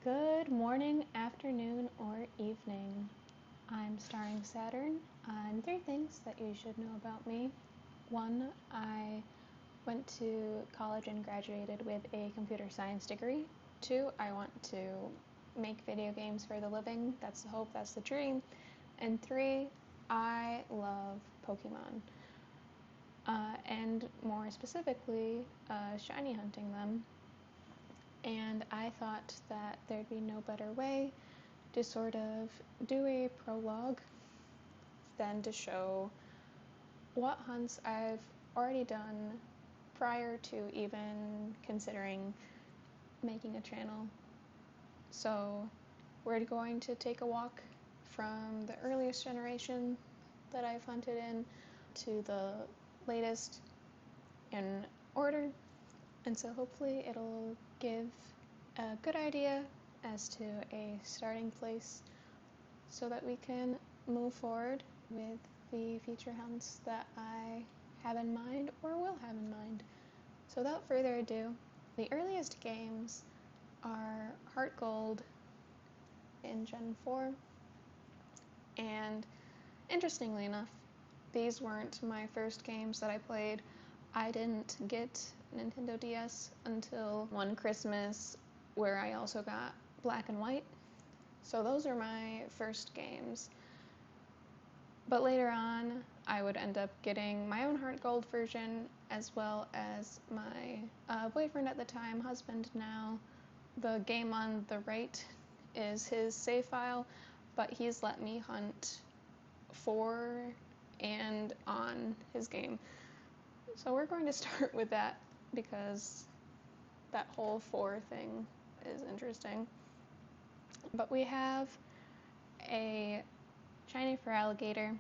Good morning, afternoon, or evening. I'm starring Saturn, and 3 things that you should know about me. 1, I went to college and graduated with a computer science degree. 2, I want to make video games for the living. That's the hope, that's the dream. And 3, I love Pokemon. And more specifically, shiny hunting them. And I thought that there'd be no better way to sort of do a prologue than to show what hunts I've already done prior to even considering making a channel. So we're going to take a walk from the earliest generation that I've hunted in to the latest in order, and so hopefully it'll give a good idea as to a starting place so that we can move forward with the future hunts that I have in mind or will have in mind. So without further ado, the earliest games are Heart Gold in Gen 4, and interestingly enough, these weren't my first games that I played. I didn't get Nintendo DS until one Christmas where I also got Black and White. So those are my first games. But later on, I would end up getting my own Heart Gold version, as well as my boyfriend at the time, husband now. The game on the right is his save file, but he's let me hunt for and on his game. So we're going to start with that because that whole 4 thing is interesting. But we have a shiny for alligator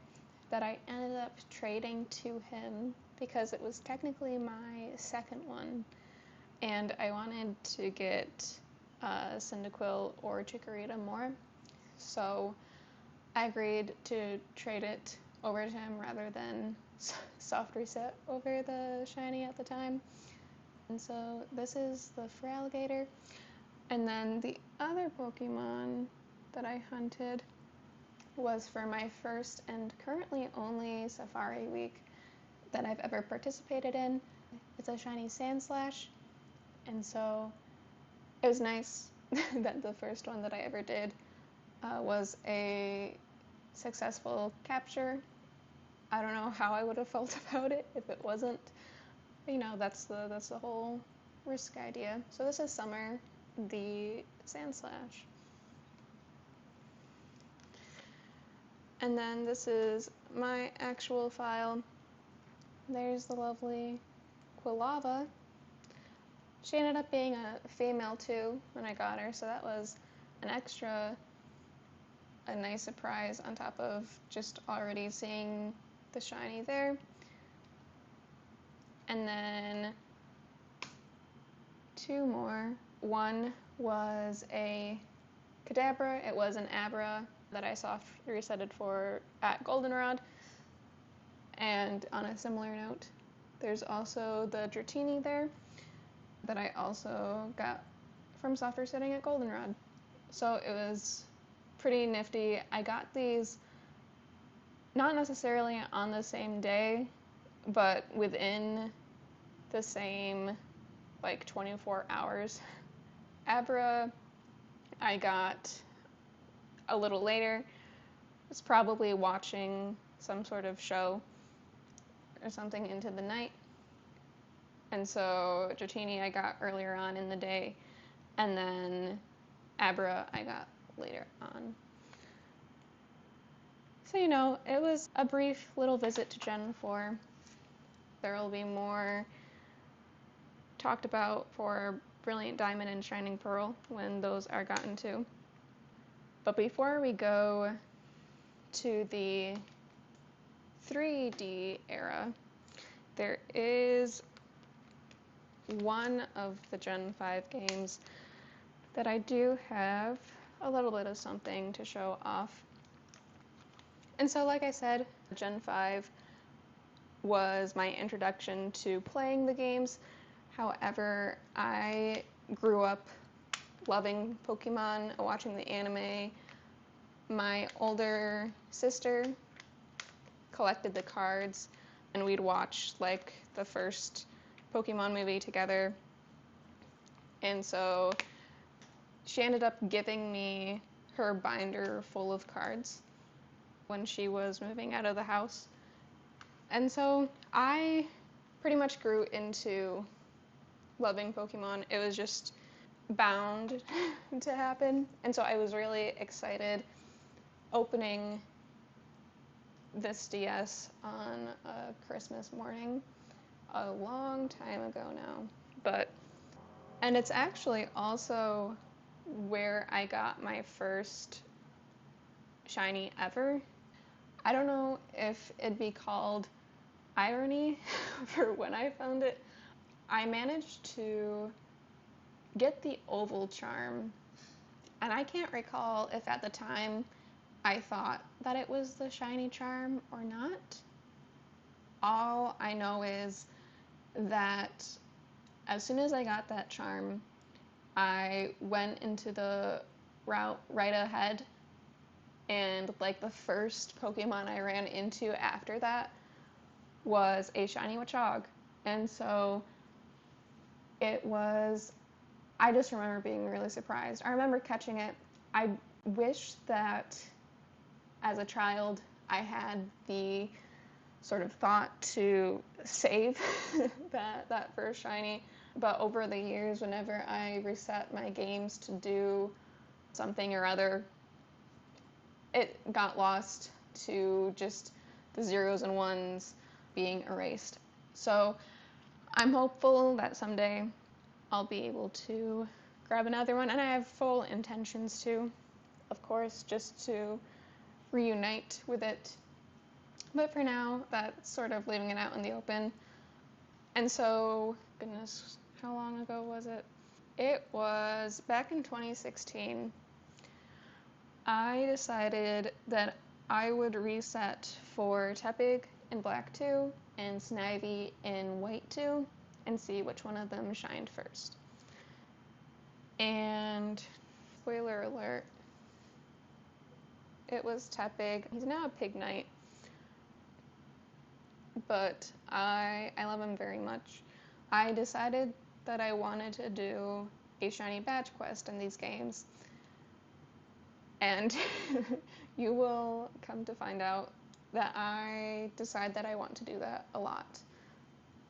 that I ended up trading to him because it was technically my second one, and I wanted to get Cyndaquil or Chikorita more, so I agreed to trade it over to him rather than soft reset over the shiny at the time. And so this is the Feraligatr. And then the other Pokemon that I hunted was for my first and currently only Safari Week that I've ever participated in. It's a shiny Sandslash, and so it was nice that the first one that I ever did was a successful capture. I don't know how I would have felt about it if it wasn't. You know, that's the whole risk idea. So this is Summer, the Sandslash. And then this is my actual file. There's the lovely Quilava. She ended up being a female too when I got her, so that was a nice surprise on top of just already seeing the shiny there. And then 2 more. One was a Kadabra. It was an Abra that I soft resetted for at Goldenrod. And on a similar note, there's also the Dratini there that I also got from soft resetting at Goldenrod. So it was pretty nifty. I got these not necessarily on the same day, but within the same 24 hours. Abra I got a little later. I was probably watching some sort of show or something into the night. And so Dratini I got earlier on in the day, and then Abra I got later on. So, you know, it was a brief little visit to Gen 4. There will be more talked about for Brilliant Diamond and Shining Pearl when those are gotten to. But before we go to the 3D era, there is one of the Gen 5 games that I do have a little bit of something to show off. And so, like I said, Gen 5 was my introduction to playing the games. However, I grew up loving Pokemon, watching the anime. My older sister collected the cards, and we'd watch like the first Pokemon movie together. And so she ended up giving me her binder full of cards when she was moving out of the house. And so I pretty much grew into loving Pokemon. It was just bound to happen. And so I was really excited opening this DS on a Christmas morning a long time ago now. And it's actually also where I got my first shiny ever. I don't know if it'd be called irony for when I found it. I managed to get the oval charm, and I can't recall if at the time I thought that it was the shiny charm or not. All I know is that as soon as I got that charm, I went into the route right ahead, and like the first Pokemon I ran into after that was a shiny Wachog. And so I just remember being really surprised. I remember catching it. I wish that as a child I had the sort of thought to save that first shiny. But over the years, whenever I reset my games to do something or other, it got lost to just the zeros and ones being erased. So I'm hopeful that someday I'll be able to grab another one, and I have full intentions to, of course, just to reunite with it. But for now, that's sort of leaving it out in the open. And so, goodness, how long ago was it? It was back in 2016. I decided that I would reset for Tepig in Black 2 and Snivy in White 2 and see which one of them shined first. And spoiler alert, it was Tepig. He's now a Pig Knight, but I love him very much. I decided that I wanted to do a shiny badge quest in these games, and you will come to find out that I decide that I want to do that a lot.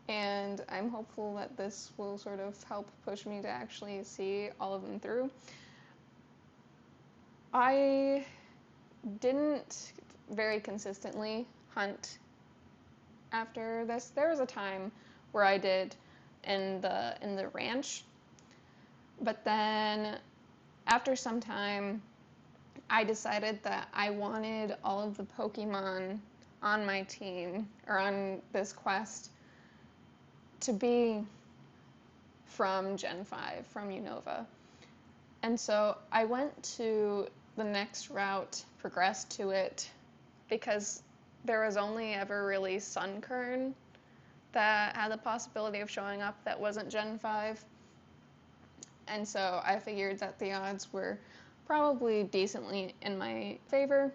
And I'm hopeful that this will sort of help push me to actually see all of them through. I didn't very consistently hunt after this. There was a time where I did in the ranch, but then after some time I decided that I wanted all of the Pokemon on my team or on this quest to be from Gen 5, from Unova. And so I went to the next route, progressed to it, because there was only ever really Sunkern that had the possibility of showing up that wasn't Gen 5. And so I figured that the odds were probably decently in my favor.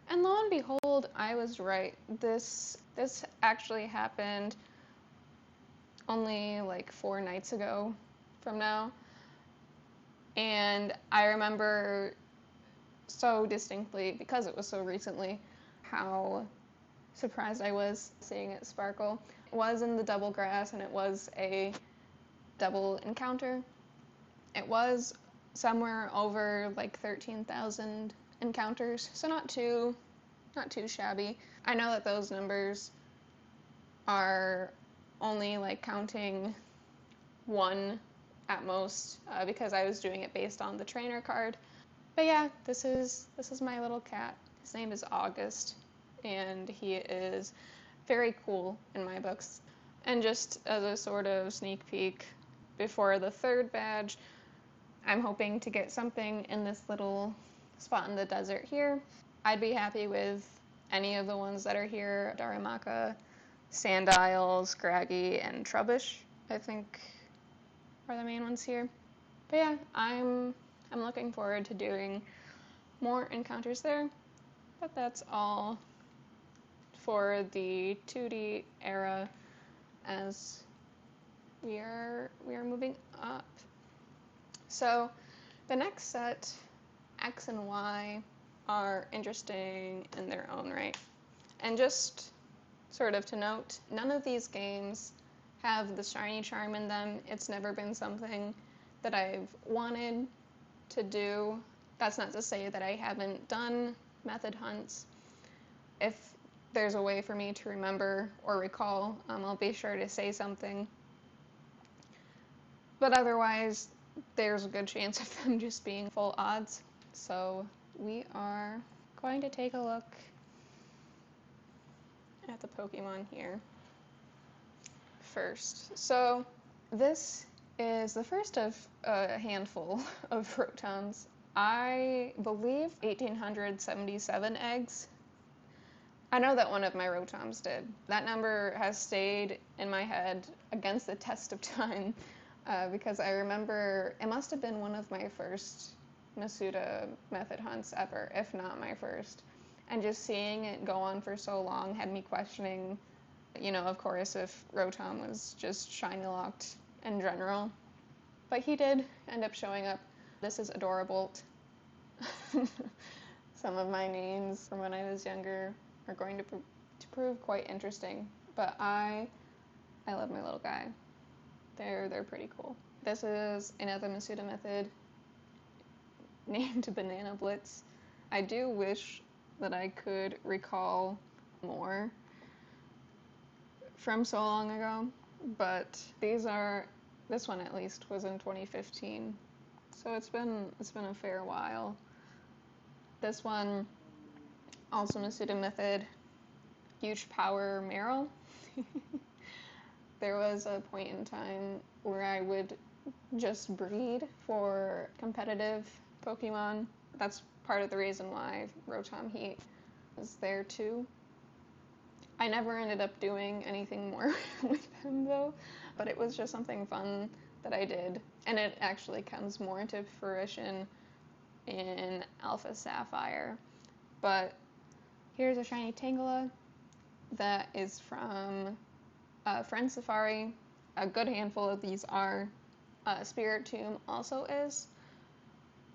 And lo and behold, I was right. This actually happened only like 4 nights ago from now. And I remember so distinctly, because it was so recently, how surprised I was seeing it sparkle. It was in the double grass, and it was a double encounter. It was somewhere over like 13,000 encounters, so not too shabby. I know that those numbers are only like counting one at most, because I was doing it based on the trainer card. But yeah, this is my little cat. His name is August, and he is very cool in my books. And just as a sort of sneak peek, before the 3rd badge, I'm hoping to get something in this little spot in the desert here. I'd be happy with any of the ones that are here. Darumaka, Sandile, Scraggy, and Trubbish, I think, are the main ones here. But yeah, I'm looking forward to doing more encounters there. But that's all for the 2D era as we are moving up. So the next set, X and Y, are interesting in their own right. And just sort of to note, none of these games have the shiny charm in them. It's never been something that I've wanted to do. That's not to say that I haven't done method hunts. If there's a way for me to remember or recall, I'll be sure to say something. But otherwise, there's a good chance of them just being full odds. So we are going to take a look at the Pokemon here first. So this is the first of a handful of Rotons. I believe 1,877 eggs. I know that one of my Rotoms did. That number has stayed in my head against the test of time because I remember it must have been one of my first Masuda method hunts ever, if not my first. And just seeing it go on for so long had me questioning, of course, if Rotom was just shiny locked in general. But he did end up showing up. This is Adorable. Some of my names from when I was younger are going to prove quite interesting. But I love my little guy. They're pretty cool. This is another Masuda method named Banana Blitz. I do wish that I could recall more from so long ago, but this one at least was in 2015, so it's been a fair while. This one, also Masuda method, huge power Meryl. There was a point in time where I would just breed for competitive Pokemon. That's part of the reason why Rotom Heat is there too. I never ended up doing anything more with them though, but it was just something fun that I did, and it actually comes more into fruition in Alpha Sapphire. But here's a shiny Tangela that is from Friend Safari. A good handful of these are. Spirit Tomb also is.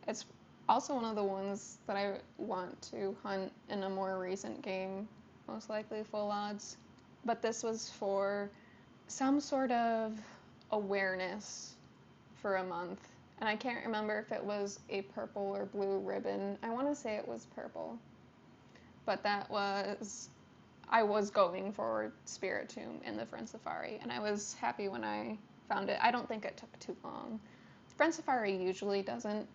It's also one of the ones that I want to hunt in a more recent game, most likely full odds. But this was for some sort of awareness for a month. And I can't remember if it was a purple or blue ribbon. I want to say it was purple. But I was going for Spirit Tomb in the Friend Safari, and I was happy when I found it. I don't think it took too long. Friend Safari usually doesn't.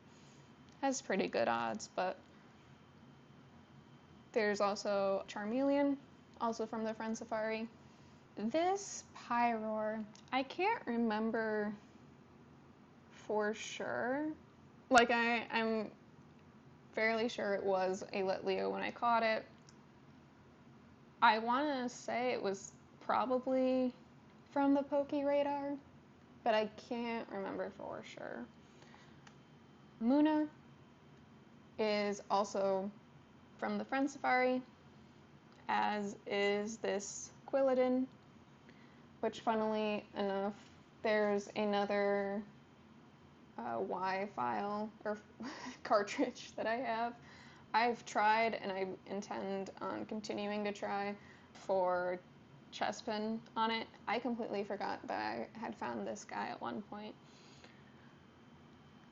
Has pretty good odds, but there's also Charmeleon, also from the Friend Safari. This Pyroar, I can't remember for sure. Like, I'm fairly sure it was a Litleo when I caught it. I want to say it was probably from the Poke Radar, but I can't remember for sure. Muna is also from the Friend Safari, as is this Quilladin, which funnily enough, there's another Y file or cartridge that I have. I've tried, and I intend on continuing to try, for Chespin on it. I completely forgot that I had found this guy at one point.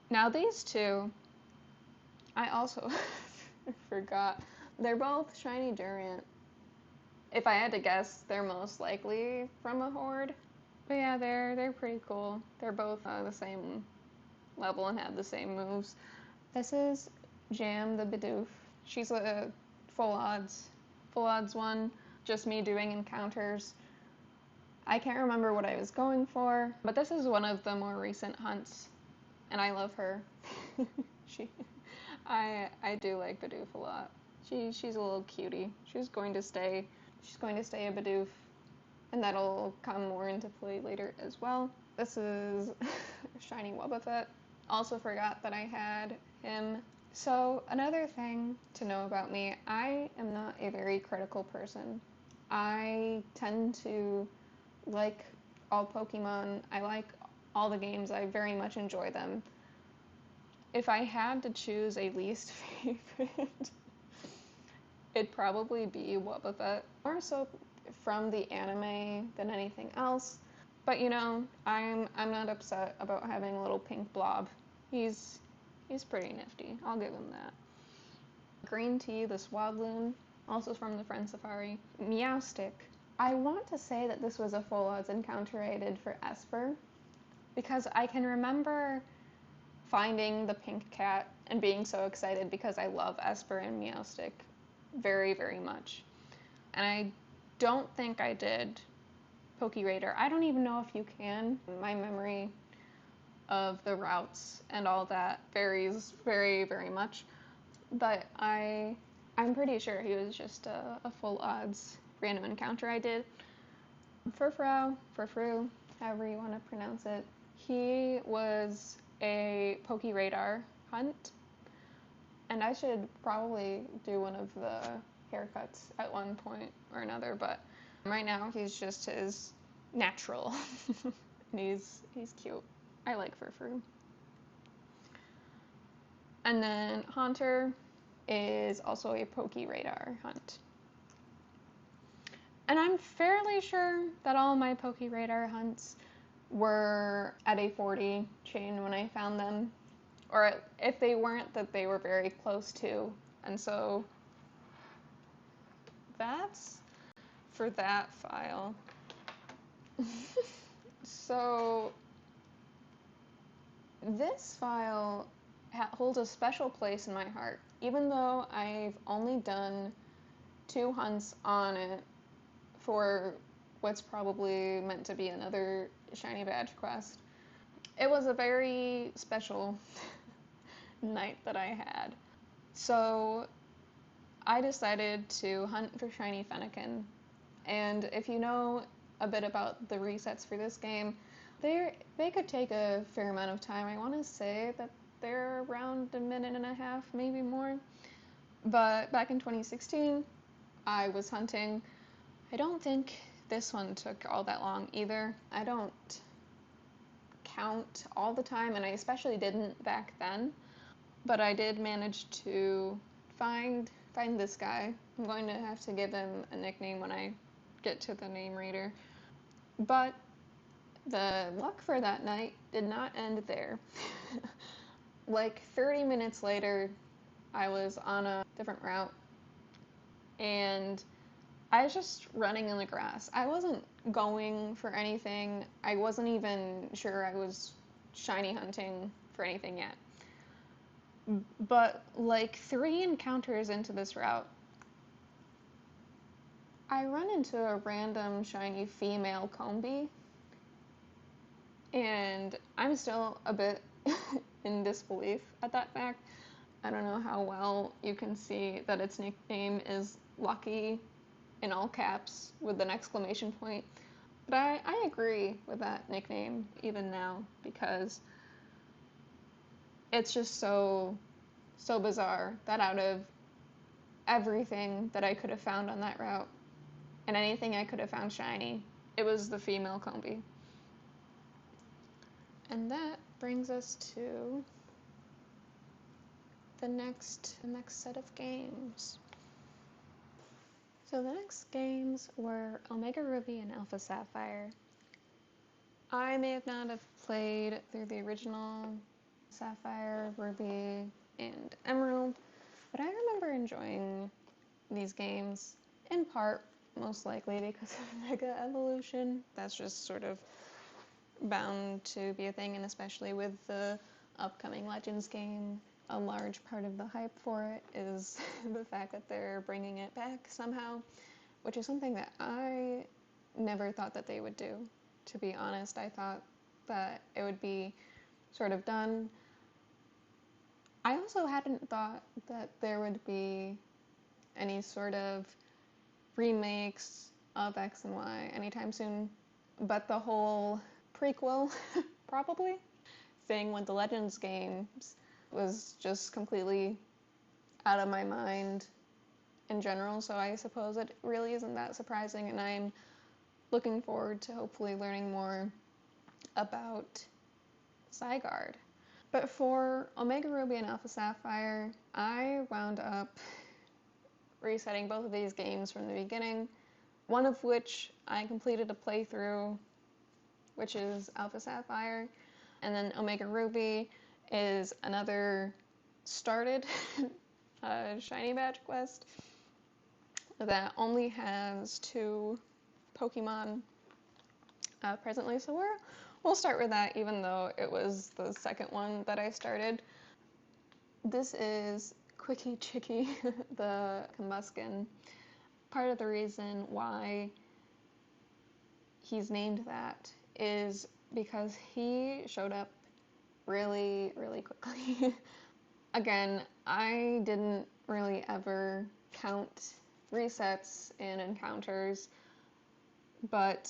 Now these two, I also forgot. They're both shiny Durant. If I had to guess, they're most likely from a horde. But yeah, they're pretty cool. They're both the same level and have the same moves. This is Jam the Bidoof. She's a full odds one. Just me doing encounters. I can't remember what I was going for, but this is one of the more recent hunts, and I love her. I do like Bidoof a lot. She's a little cutie. She's going to stay a Bidoof, and that'll come more into play later as well. This is shiny Wobbuffet. Also forgot that I had him. So another thing to know about me, I am not a very critical person. I tend to like all Pokemon. I like all the games. I very much enjoy them. If I had to choose a least favorite, it'd probably be Wobbuffet. More so from the anime than anything else. But you know, I'm not upset about having a little pink blob. He's pretty nifty. I'll give him that. Green Tea, the Swadloon, also from the Friend Safari. Meowstick. I want to say that this was a full odds encounter I did for Esper, because I can remember finding the pink cat and being so excited because I love Esper and Meowstick very, very much. And I don't think I did PokeRadar. I don't even know if you can. My memory of the routes and all that varies very, very much. But I'm pretty sure he was just a full odds random encounter I did. Furfru, however you want to pronounce it. He was a PokeRadar hunt, and I should probably do one of the haircuts at one point or another, but right now he's just his natural. And he's cute. I like Furfru. And then Haunter is also a PokeRadar hunt. And I'm fairly sure that all my PokeRadar hunts were at a 40 chain when I found them. Or if they weren't, that they were very close to. And so that's for that file. So this file holds a special place in my heart. Even though I've only done 2 hunts on it for what's probably meant to be another shiny badge quest. It was a very special night that I had. So I decided to hunt for shiny Fennekin. And if you know a bit about the resets for this game, they could take a fair amount of time. I want to say that they're around a minute and a half, maybe more. But back in 2016, I was hunting. I don't think this one took all that long either. I don't count all the time, and I especially didn't back then. But I did manage to find this guy. I'm going to have to give him a nickname when I get to the name reader. But the luck for that night did not end there. Like 30 minutes later, I was on a different route, and I was just running in the grass. I wasn't going for anything. I wasn't even sure I was shiny hunting for anything yet. But like 3 encounters into this route, I run into a random shiny female Combi, and I'm still a bit in disbelief at that fact. I don't know how well you can see that its nickname is Lucky in all caps with an exclamation point. But I agree with that nickname even now, because it's just so bizarre that out of everything that I could have found on that route, and anything I could have found shiny, it was the female Combi. And that brings us to the next set of games. So the next games were Omega Ruby and Alpha Sapphire. I may have not have played through the original Sapphire, Ruby, and Emerald, but I remember enjoying these games, in part, most likely because of Mega Evolution. That's just sort of bound to be a thing, and especially with the upcoming Legends game, a large part of the hype for it is the fact that they're bringing it back somehow, which is something that I never thought that they would do. To be honest, I thought that it would be sort of done. I also hadn't thought that there would be any sort of remakes of X and Y anytime soon, but the whole prequel, probably, thing with the Legends games was just completely out of my mind in general, so I suppose it really isn't that surprising, and I'm looking forward to hopefully learning more about Zygarde. But for Omega Ruby and Alpha Sapphire, I wound up resetting both of these games from the beginning, one of which I completed a playthrough, which is Alpha Sapphire, and then Omega Ruby is another started Shiny Badge quest that only has 2 Pokemon presently, so we'll start with that, even though it was the second one that I started. This is Quickie Chicky, the Combuskin. Part of the reason why he's named that is because he showed up really, really quickly. Again, I didn't really ever count resets and encounters, but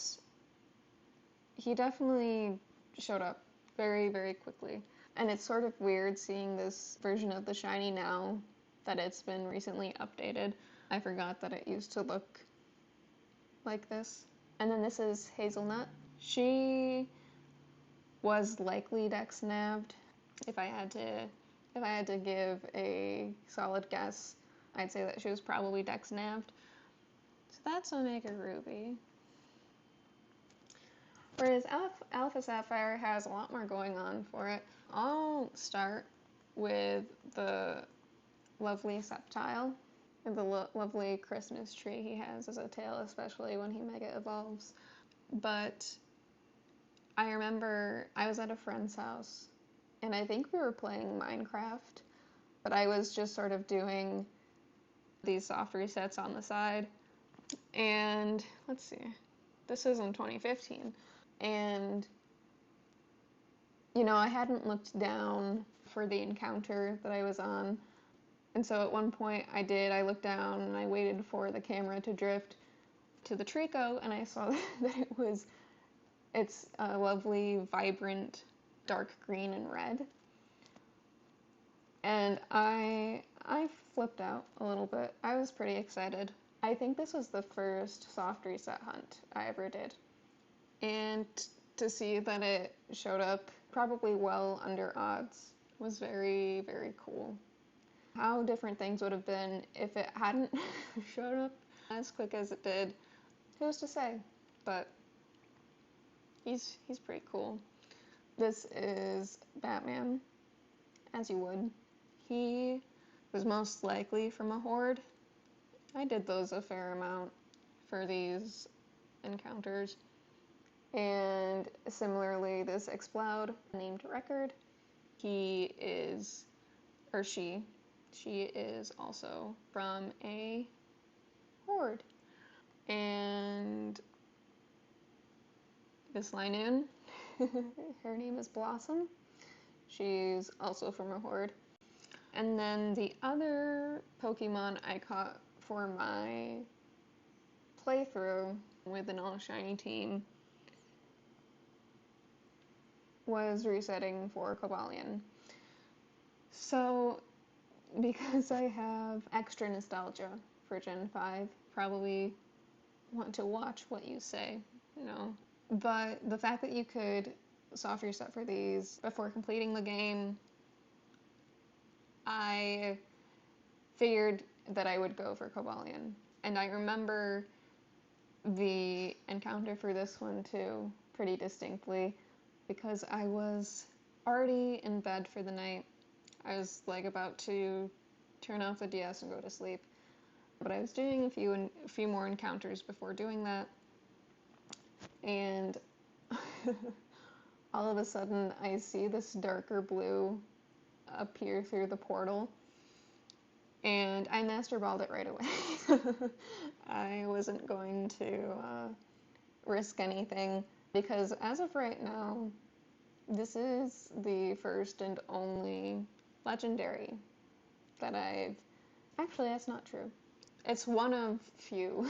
he definitely showed up very, very quickly. And it's sort of weird seeing this version of the shiny now that it's been recently updated. I forgot that it used to look like this. And then this is Hazelnut. She was likely Dex nabbed. If I had to give a solid guess, I'd say that she was probably Dex nabbed. So that's Omega Ruby. Whereas Alpha Sapphire has a lot more going on for it. I'll start with the lovely Sceptile, and the lovely Christmas tree he has as a tail, especially when he Mega Evolves. But I remember I was at a friend's house, and I think we were playing Minecraft, but I was just sort of doing these soft resets on the side. And let's see, this is in 2015. And, I hadn't looked down for the encounter that I was on. And so at one point I looked down and I waited for the camera to drift to the Trico, and I saw that it's a lovely, vibrant, dark green and red. And I flipped out a little bit. I was pretty excited. I think this was the first soft reset hunt I ever did. And to see that it showed up probably well under odds was very, very cool. How different things would have been if it hadn't showed up as quick as it did, who's to say? But he's pretty cool. This is Batman, as you would. He was most likely from a horde. I did those a fair amount for these encounters. And similarly, this Exploud, named Record, she is also from a horde. And this Linoon, her name is Blossom. She's also from a horde. And then the other Pokemon I caught for my playthrough with an all-shiny team was resetting for Cobalion. So, because I have extra nostalgia for Gen 5, probably want to watch what you say, But the fact that you could soft reset for these before completing the game, I figured that I would go for Cobalion. And I remember the encounter for this one too, pretty distinctly, because I was already in bed for the night. I was about to turn off the DS and go to sleep. But I was doing a few more encounters before doing that. And all of a sudden I see this darker blue appear through the portal. And I Master Balled it right away. I wasn't going to risk anything, because as of right now, this is the first and only legendary that I've... Actually, that's not true. It's one of few.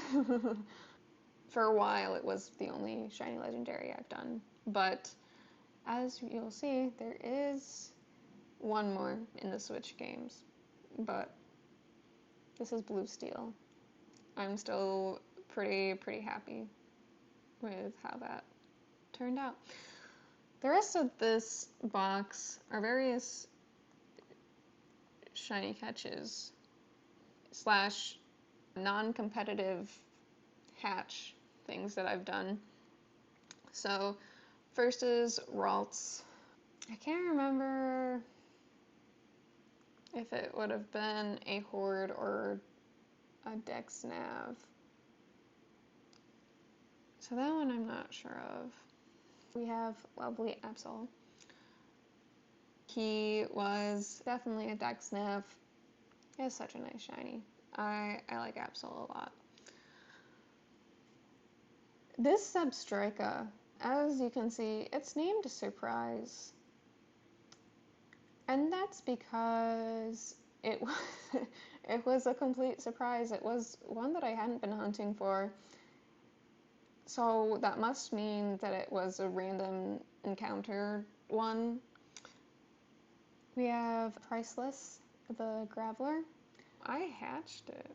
For a while, it was the only shiny legendary I've done. But As you'll see, there is one more in the Switch games, but this is Blue Steel. I'm still pretty happy with how that turned out. The rest of this box are various shiny catches slash non-competitive hatch things that I've done. So first is Ralts. I can't remember if it would have been a Horde or a Dex Nav. So that one I'm not sure of. We have lovely Absol. He was definitely a Dex Nav. He has such a nice shiny. I like Absol a lot. This Substrika, as you can see, it's named Surprise. And that's because it was a complete surprise. It was one that I hadn't been hunting for. So that must mean that it was a random encounter one. We have Priceless, the Graveler. I hatched it.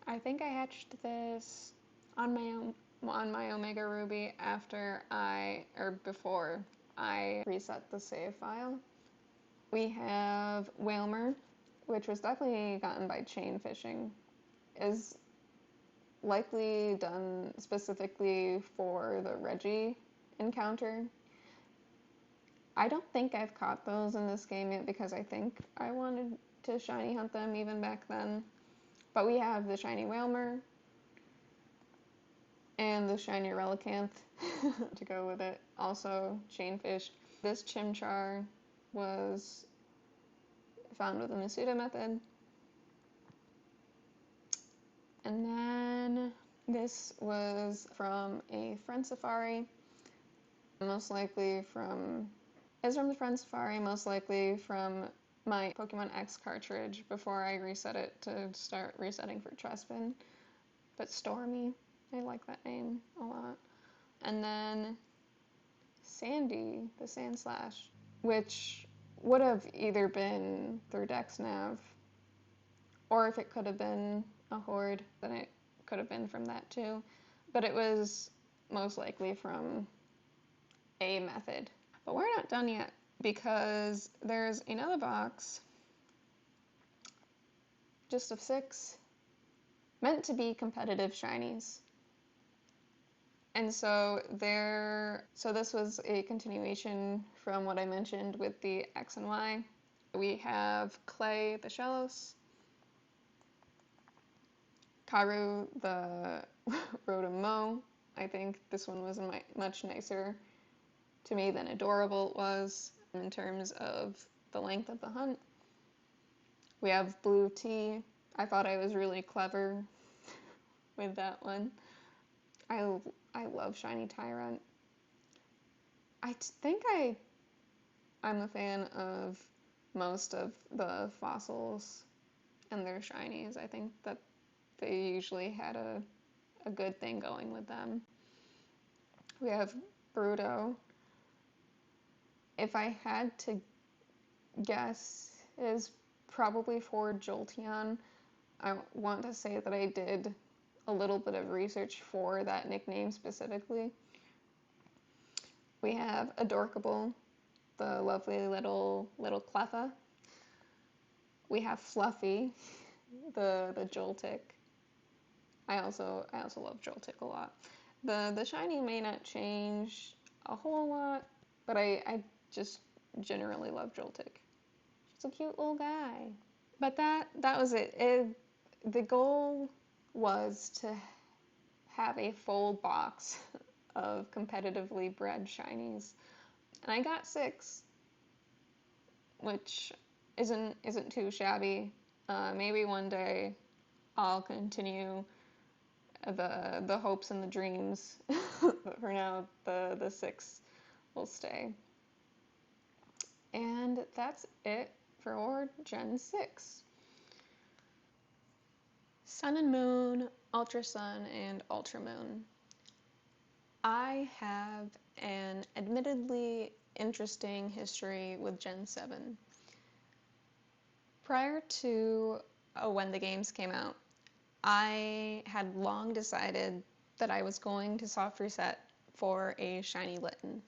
I think I hatched this on my Omega Ruby before I reset the save file. We have Whalmer, which was definitely gotten by chain fishing. Is likely done specifically for the Reggie encounter. I don't think I've caught those in this game yet because I think I wanted to shiny hunt them even back then. But we have the shiny Whalmer and the shiny Relicanth to go with it. Also chainfish. This Chimchar was found with the Masuda method. And then this was from a Friend Safari. Most likely from the Friend Safari, most likely from my Pokemon X cartridge before I reset it to start resetting for Trespin. But Stormy, I like that name a lot. And then Sandy, the Sandslash, which would have either been through Dex Nav, or if it could have been a Horde, then it could have been from that too. But it was most likely from a method. But we're not done yet, because there's another box, just of 6, meant to be competitive shinies. And so this was a continuation from what I mentioned with the X and Y. We have Clay the Shellos, Karu the Rotom-Mow. I think this one was much nicer to me than Adorable was in terms of the length of the hunt. We have Blue Tea. I thought I was really clever with that one. I love Shiny Tyrant. I think I'm a fan of most of the fossils and their shinies. I think that they usually had a good thing going with them. We have Bruto. If I had to guess, it is probably for Jolteon. I want to say that I did a little bit of research for that nickname specifically. We have Adorkable, the lovely little Cleffa. We have Fluffy, the Joltik. I also love Joltik a lot. The shiny may not change a whole lot, but I just generally love Joltik. He's a cute little guy. But that was it. The goal was to have a full box of competitively bred shinies, and I got 6, which isn't too shabby. Maybe one day I'll continue the hopes and the dreams, but for now the 6 will stay. And that's it for Gen 6. Sun and Moon, Ultra Sun, and Ultra Moon. I have an admittedly interesting history with Gen 7. Prior to when the games came out, I had long decided that I was going to soft reset for a shiny Litten,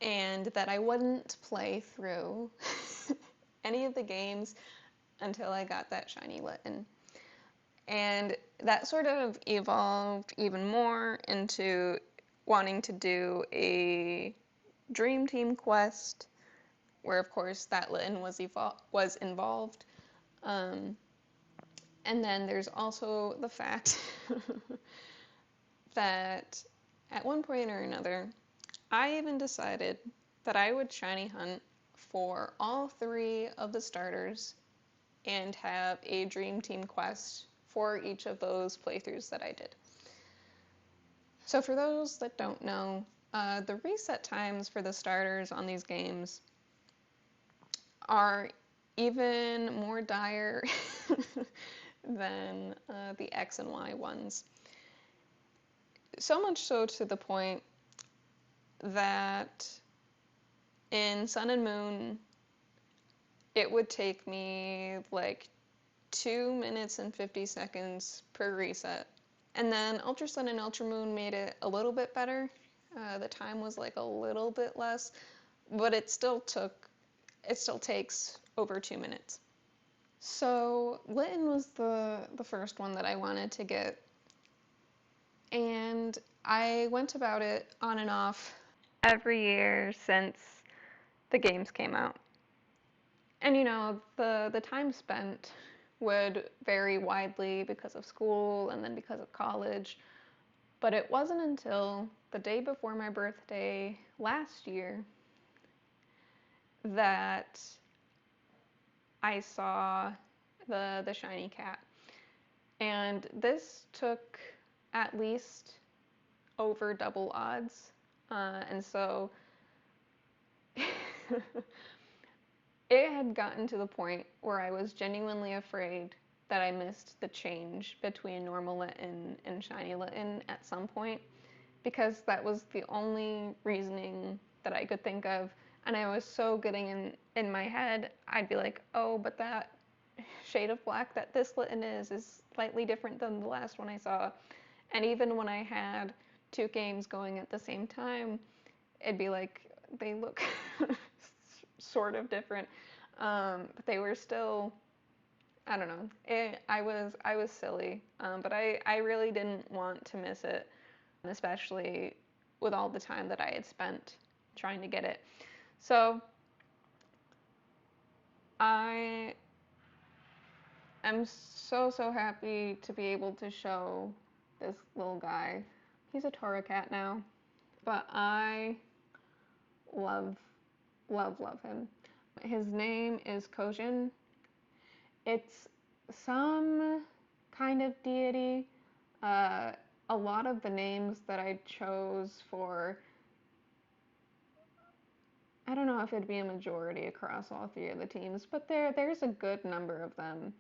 and that I wouldn't play through any of the games until I got that shiny Litten. And that sort of evolved even more into wanting to do a Dream Team quest, where of course that Litten was involved. Um, and then there's also the fact that at one point or another, I even decided that I would shiny hunt for all three of the starters and have a Dream Team quest for each of those playthroughs that I did. So for those that don't know, the reset times for the starters on these games are even more dire than the X and Y ones. So much so to the point that in Sun and Moon, it would take me like 2 minutes and 50 seconds per reset. And then Ultra Sun and Ultra Moon made it a little bit better. The time was like a little bit less, but it still takes over 2 minutes. So Litten was the first one that I wanted to get, and I went about it on and off every year since the games came out. And the time spent would vary widely because of school and then because of college. But it wasn't until the day before my birthday last year that I saw the shiny cat. And this took at least over double odds. And so it had gotten to the point where I was genuinely afraid that I missed the change between normal Litten and shiny Litten at some point, because that was the only reasoning that I could think of. And I was so getting in my head, I'd be like, oh, but that shade of black that this Litten is slightly different than the last one I saw. And even when I had two games going at the same time, it'd be like, they look sort of different. But they were still, I don't know. I was silly, but I really didn't want to miss it, especially with all the time that I had spent trying to get it. So I am so happy to be able to show this little guy. He's a Toro cat now, but I love, love him. His name is Kojin. It's some kind of deity. A lot of the names that I chose for, I don't know if it'd be a majority across all three of the teams, but there's a good number of them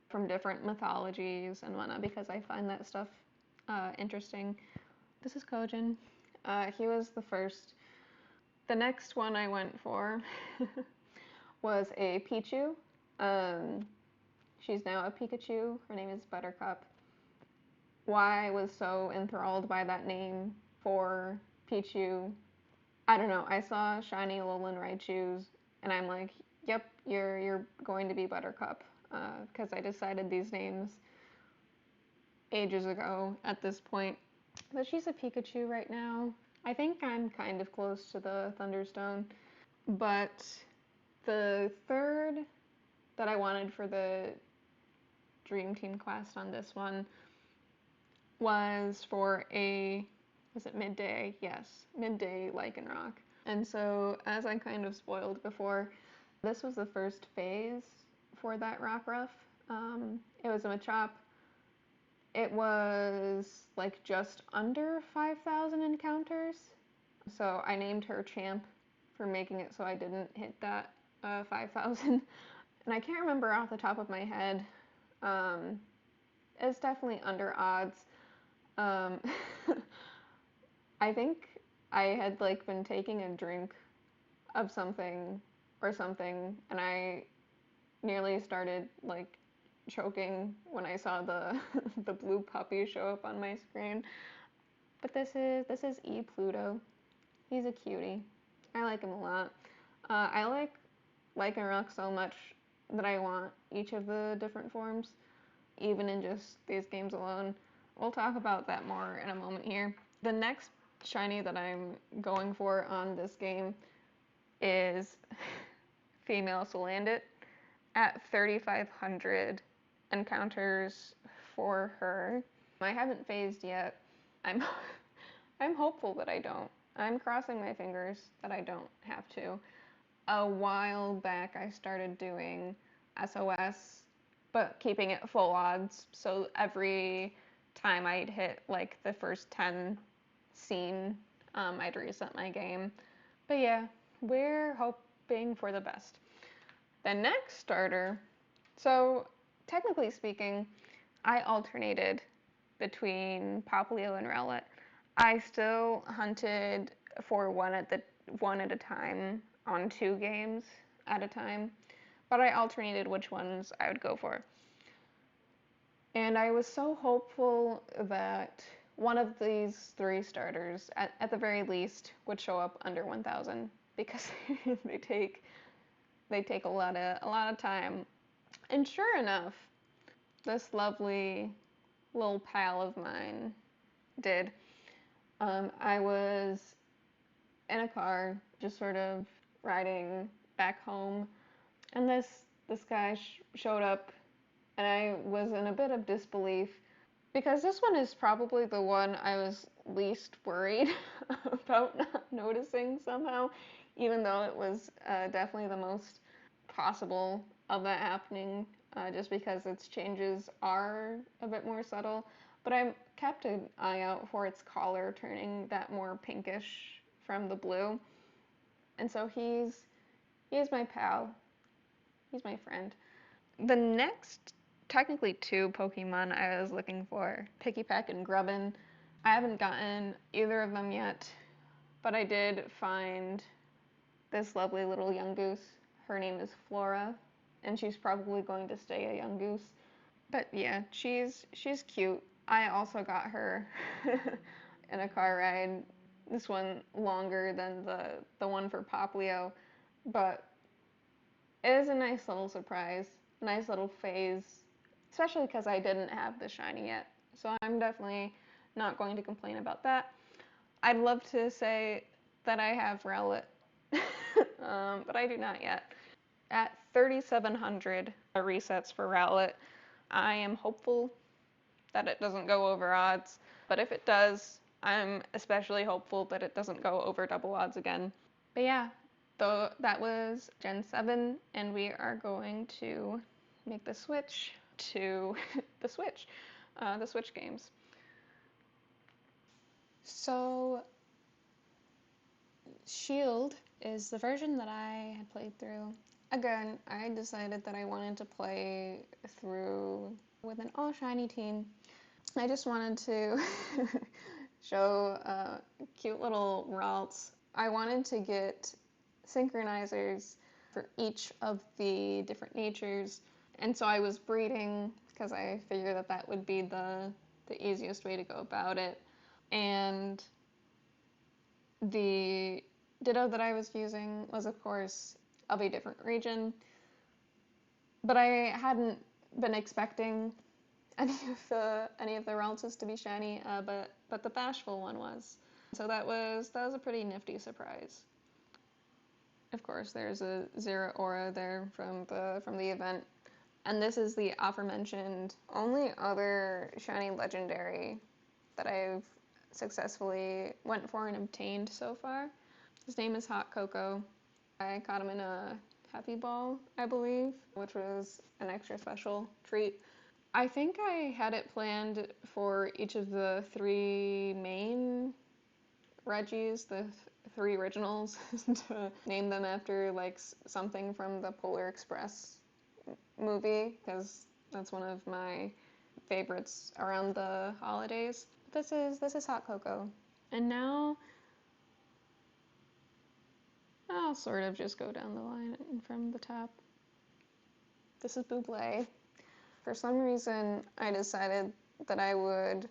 from different mythologies and whatnot, because I find that stuff interesting. This is Kojin. He was the first. The next one I went for was a Pichu. She's now a Pikachu. Her name is Buttercup. Why I was so enthralled by that name for Pichu, I don't know. I saw shiny Alolan Raichus, and I'm like, yep, you're going to be Buttercup, because I decided these names ages ago at this point. But she's a Pikachu right now. I think I'm kind of close to the Thunderstone. But the third that I wanted for the Dream Team quest on this one was for was it midday? Yes, midday Lycanroc. And so, as I kind of spoiled before, this was the first phase for that Rockruff. It was a Machop. It was like just under 5,000 encounters. So I named her Champ for making it so I didn't hit that 5,000. And I can't remember off the top of my head. It's definitely under odds. Um, I think I had like been taking a drink of something or something, and I nearly started like choking when I saw the the blue puppy show up on my screen. But this is E Pluto. He's a cutie. I like him a lot. I like Lycanroc so much that I want each of the different forms, even in just these games alone. We'll talk about that more in a moment here. The next shiny that I'm going for on this game is female Salandit at 3,500 encounters for her. I haven't phased yet. I'm I'm hopeful that I don't. I'm crossing my fingers that I don't have to. A while back, I started doing SOS, but keeping it full odds. So every time I'd hit like the first 10 scene, I'd reset my game. But yeah, we're hoping for the best. The next starter, so technically speaking, I alternated between Popplio and Rowlet. I still hunted for one at a time on 2 games at a time, but I alternated which ones I would go for. And I was so hopeful that one of these 3 starters, at the very least, would show up under 1,000 because they take a lot of time. And sure enough, this lovely little pal of mine did. I was in a car, just sort of riding back home, and this guy showed up, and I was in a bit of disbelief because this one is probably the one I was least worried about not noticing somehow, even though it was definitely the most possible of that happening, just because its changes are a bit more subtle. But I kept an eye out for its collar turning that more pinkish from the blue, and so he's my pal. He's my friend. The next, technically 2 Pokemon I was looking for, Pikipek and Grubbin. I haven't gotten either of them yet, but I did find this lovely little young goose. Her name is Flora, and she's probably going to stay a young goose. But yeah, she's cute. I also got her in a car ride. This one longer than the one for Popplio, but it is a nice little surprise, nice little phase, especially because I didn't have the shiny yet. So I'm definitely not going to complain about that. I'd love to say that I have Rowlet, but I do not yet. At 3,700 resets for Rowlet, I am hopeful that it doesn't go over odds, but if it does, I'm especially hopeful that it doesn't go over double odds again. But yeah, though that was Gen 7, and we are going to make the switch to the Switch games. So, Shield is the version that I had played through. Again, I decided that I wanted to play through with an all shiny team. I just wanted to show cute little Ralts. I wanted to get synchronizers for each of the different natures, and so I was breeding because I figured that that would be the easiest way to go about it. And the Ditto that I was using was, of course, of a different region, but I hadn't been expecting any of the Ralts to be shiny, but the Bashful one was. So that was a pretty nifty surprise. Of course, there's a Zeraora there from the event, and this is the aforementioned only other shiny legendary that I've successfully went for and obtained so far. His name is Hot Cocoa. I caught him in a Happy Ball, I believe, which was an extra special treat. I think I had it planned for each of the 3 main Reggies, the 3 originals, to name them after like something from the Polar Express movie, because that's one of my favorites around the holidays. this is hot cocoa. And now I'll sort of just go down the line from the top. This is Buble. For some reason, I decided that I would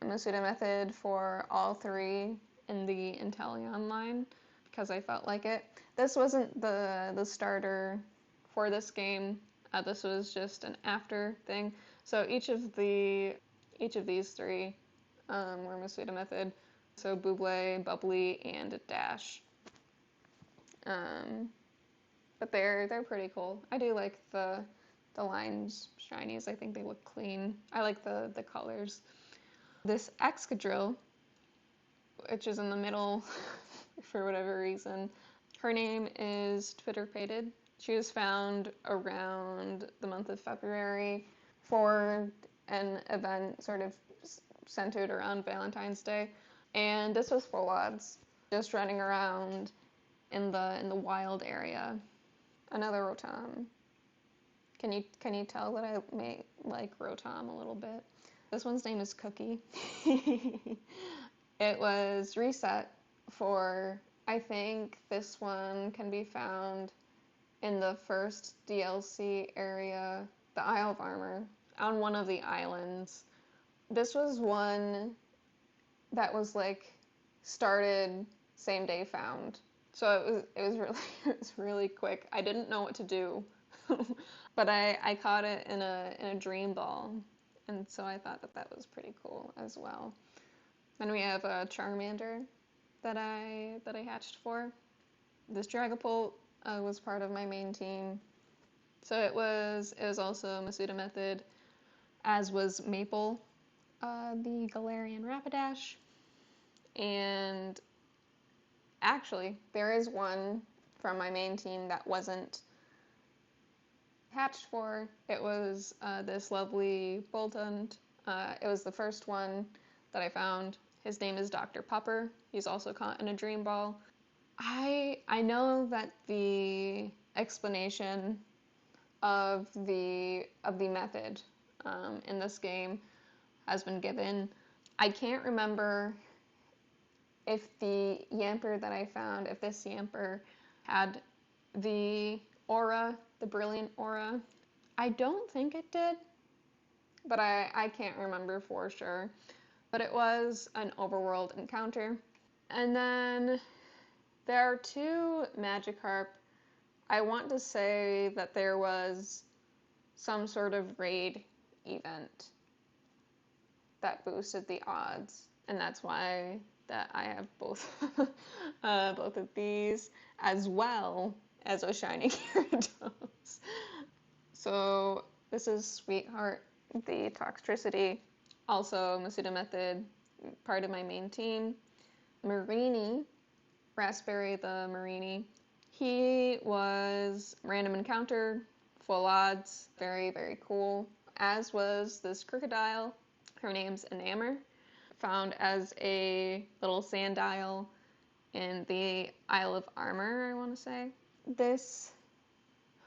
Masuda method for all three in the Inteleon line because I felt like it. This wasn't the starter for this game. This was just an after thing. So each of these three were Masuda method. So Buble, Bubbly, and Dash. But they're pretty cool. I do like the lines shinies. I think they look clean. I like the colors. This Excadrill, which is in the middle for whatever reason, her name is Twitterpated. She was found around the month of February for an event sort of centered around Valentine's Day. And this was full odds, just running around in the wild area. Another Rotom. Can you tell that I may like Rotom a little bit? This one's name is Cookie. It was reset for, I think this one can be found in the first DLC area, the Isle of Armor, on one of the islands. This was one that was like started same day found. So it was really quick. I didn't know what to do. But I caught it in a dream ball, and so I thought that was pretty cool as well. Then we have a Charmander that I hatched for. This Dragapult was part of my main team, so it was also Masuda method, as was Maple, the Galarian Rapidash, and actually there is one from my main team that wasn't hatched for. It was this lovely Boltund. It was the first one that I found. His name is Dr. Pupper. He's also caught in a dream ball. I know that the explanation of the method in this game has been given. I can't remember if the Yamper that I found, if this Yamper had the aura, the brilliant aura. I don't think it did, but I can't remember for sure. But it was an overworld encounter. And then there are two Magikarp. I want to say that there was some sort of raid event that boosted the odds, and that's why that I have both both of these, as well as a shiny Gyarados. So this is Sweetheart, the Toxtricity, also Masuda method, part of my main team. Marini, Raspberry the Marini, he was random encounter, full odds, very, very cool, as was this Crocodile. Her name's Enamor, found as a little Sandile in the Isle of Armor, I want to say. This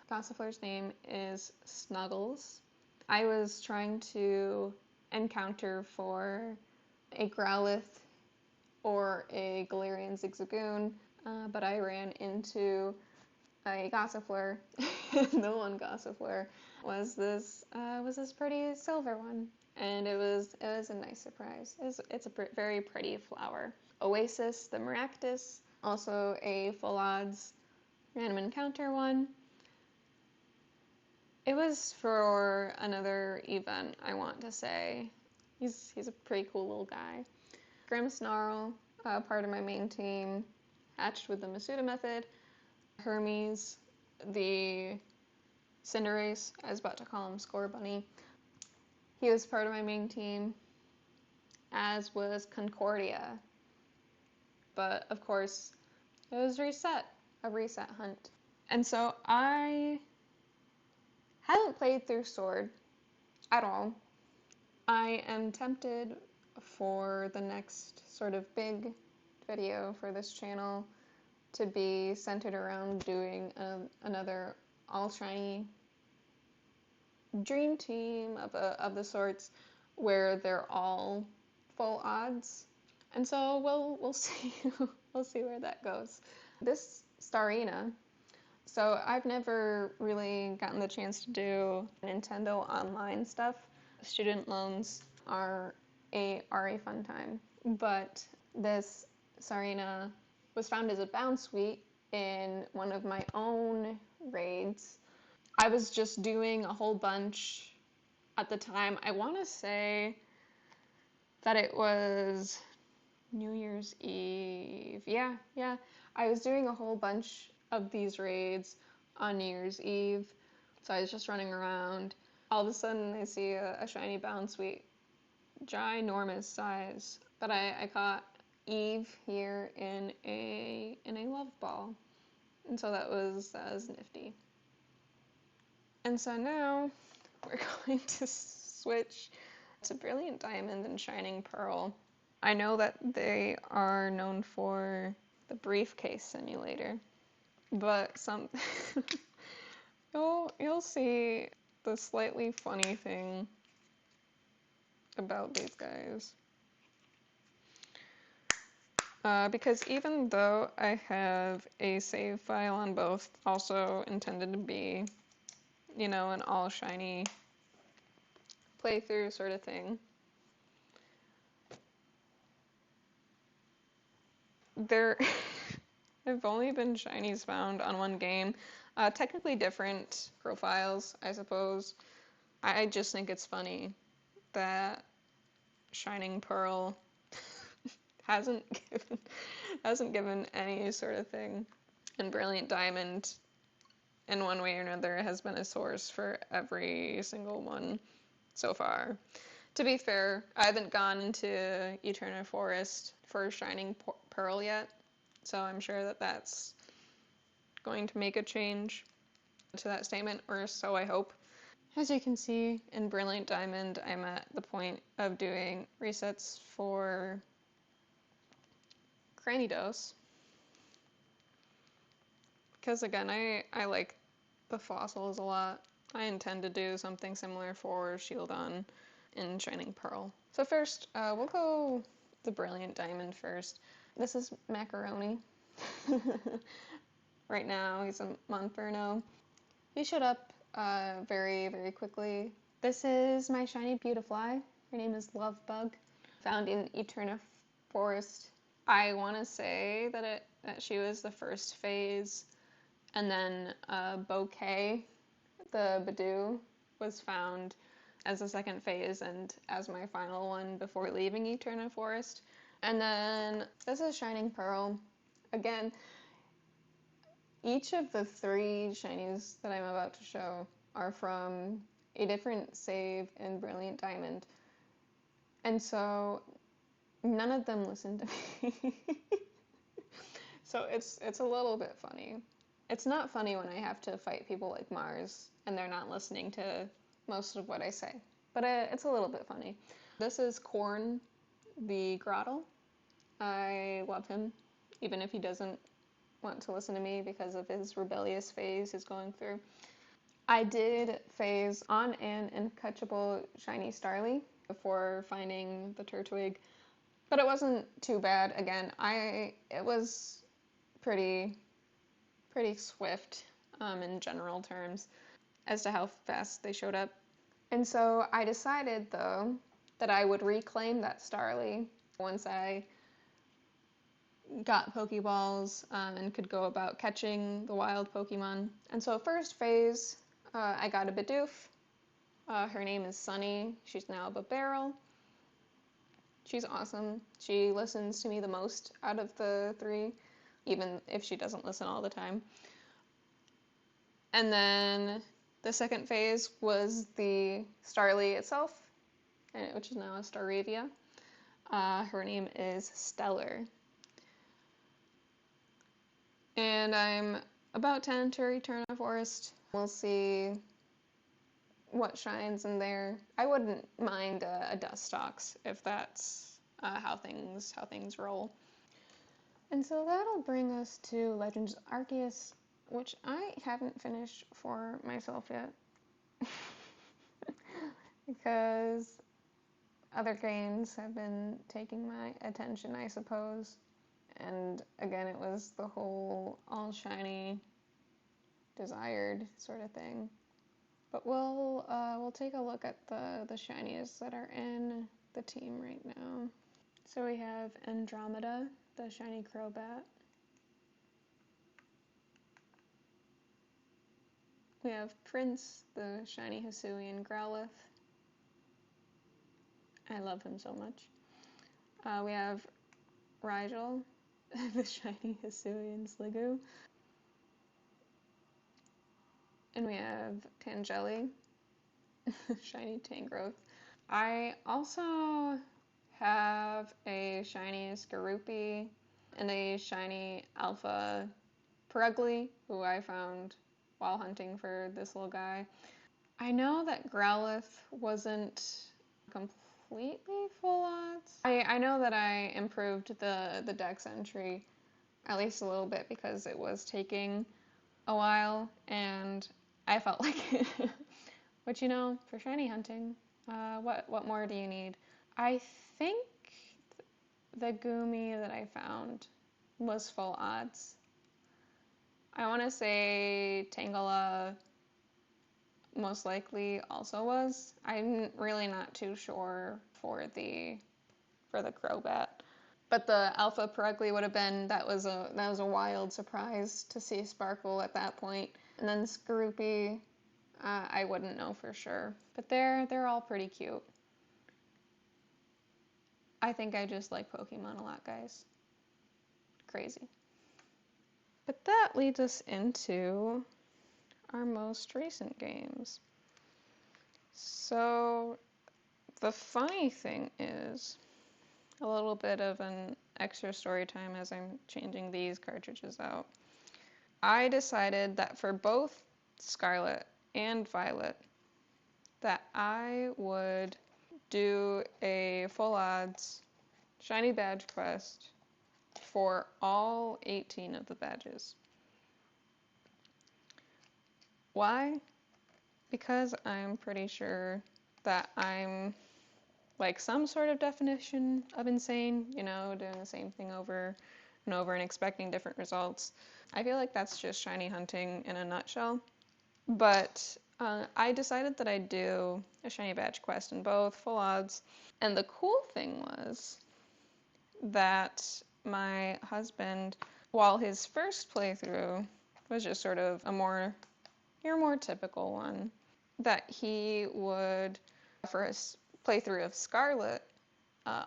Gossifler's name is Snuggles. I was trying to encounter for a Growlithe or a Galarian Zigzagoon, but I ran into a Gossifler. The one Gossifler was this pretty silver one, and it was a nice surprise. It's a very pretty flower. Oasis, the Maractus, also a full odds random encounter one. It was for another event, I want to say. He's a pretty cool little guy. Grimmsnarl, part of my main team, hatched with the Masuda method. Hermes, the Cinderace, I was about to call him Scorbunny. He was part of my main team, as was Concordia. But, of course, it was a reset hunt. And so I haven't played through Sword at all. I am tempted for the next sort of big video for this channel to be centered around doing another all shiny dream team of the sorts where they're all full odds. And so we'll see we'll see where that goes. This Starina, so I've never really gotten the chance to do Nintendo Online stuff. Student loans are a fun time, but this Sarina was found as a bound suite in one of my own raids. I was just doing a whole bunch at the time. I want to say that it was New Year's Eve. Yeah. I was doing a whole bunch of these raids on New Year's Eve. So I was just running around. All of a sudden I see a shiny bound suite, ginormous size. But I caught Eve here in a love ball. And so that was nifty. And so now we're going to switch to Brilliant Diamond and Shining Pearl. I know that they are known for the briefcase simulator, but you'll see the slightly funny thing about these guys. Because even though I have a save file on both, also intended to be, an all shiny playthrough sort of thing, there have only been shinies found on one game. Technically different profiles, I suppose. I just think it's funny that Shining Pearl hasn't given any sort of thing, and Brilliant Diamond, in one way or another, has been a source for every single one so far. To be fair, I haven't gone into Eterna Forest for Shining Pearl yet, so I'm sure that that's going to make a change to that statement, or so I hope. As you can see, in Brilliant Diamond, I'm at the point of doing resets for Cranidos. Because again, I like the fossils a lot. I intend to do something similar for Shieldon in Shining Pearl. So first, we'll go the Brilliant Diamond first. This is Macaroni. Right now, he's a Monferno. He showed up very, very quickly. This is my shiny Beautifly. Her name is Lovebug, found in Eterna Forest. I want to say that she was the first phase, and then Bouquet, the Badoo, was found as the second phase and as my final one before leaving Eterna Forest. And then this is Shining Pearl. Again, each of the three shinies that I'm about to show are from a different save in Brilliant Diamond. And so none of them listen to me. So it's a little bit funny. It's not funny when I have to fight people like Mars and they're not listening to most of what I say. But it's a little bit funny. This is Corn, the Grottle. I love him, even if he doesn't want to listen to me because of his rebellious phase he's going through. I did phase on an uncatchable shiny Starly before finding the Turtwig, but it wasn't too bad. Again, it was pretty swift in general terms as to how fast they showed up. And so I decided, though, that I would reclaim that Starly once I got Pokeballs and could go about catching the wild Pokemon. And so first phase, I got a Bidoof. Her name is Sunny. She's now a Barrel. She's awesome. She listens to me the most out of the three, even if she doesn't listen all the time. And then the second phase was the Starly itself, which is now a Staravia. Her name is Stellar. And I'm about to enter Eterna Forest. We'll see what shines in there. I wouldn't mind a Dustox if that's how things roll. And so that'll bring us to Legends Arceus, which I haven't finished for myself yet. Because Other games have been taking my attention, I suppose. And again, it was the whole all shiny, desired sort of thing. But we'll take a look at the shinies that are in the team right now. So we have Andromeda, the shiny Crobat. We have Prince, the shiny Hisuian Growlithe. I love him so much. We have Rigel, the shiny Hisuian Sliggoo. And we have Tangeli, shiny Tangrowth. I also have a shiny Skorupi and a shiny Alpha Purugly, who I found while hunting for this little guy. I know that Growlithe wasn't completely full odds. I know that I improved the dex entry at least a little bit because it was taking a while and I felt like but for shiny hunting, what more do you need? I think the Goomy that I found was full odds. I want to say Tangela most likely also was. I'm really not too sure for the Crobat. But the Alpha Purugly would have been that was a wild surprise to see Sparkle at that point. And then Skorupi, I wouldn't know for sure. But they're all pretty cute. I think I just like Pokemon a lot, guys. Crazy. But that leads us into our most recent games. So the funny thing is a little bit of an extra story time as I'm changing these cartridges out. I decided that for both Scarlet and Violet that I would do a full odds shiny badge quest for all 18 of the badges. Why? Because I'm pretty sure that I'm like some sort of definition of insane, doing the same thing over and over and expecting different results. I feel like that's just shiny hunting in a nutshell. But I decided that I'd do a shiny badge quest in both, full odds. And the cool thing was that my husband, while his first playthrough was just sort of your more typical one, that he would, for his playthrough of Scarlet,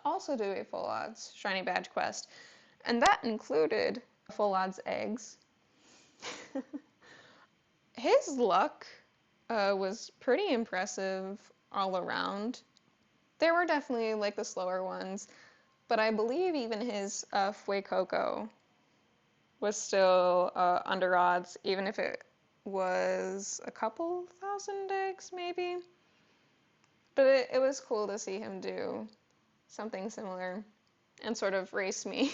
also do a full odds shiny badge quest. And that included full odds eggs. His luck was pretty impressive all around. There were definitely like the slower ones, but I believe even his Fuecoco was still under odds, even if it was a couple thousand eggs maybe. But it was cool to see him do something similar and sort of race me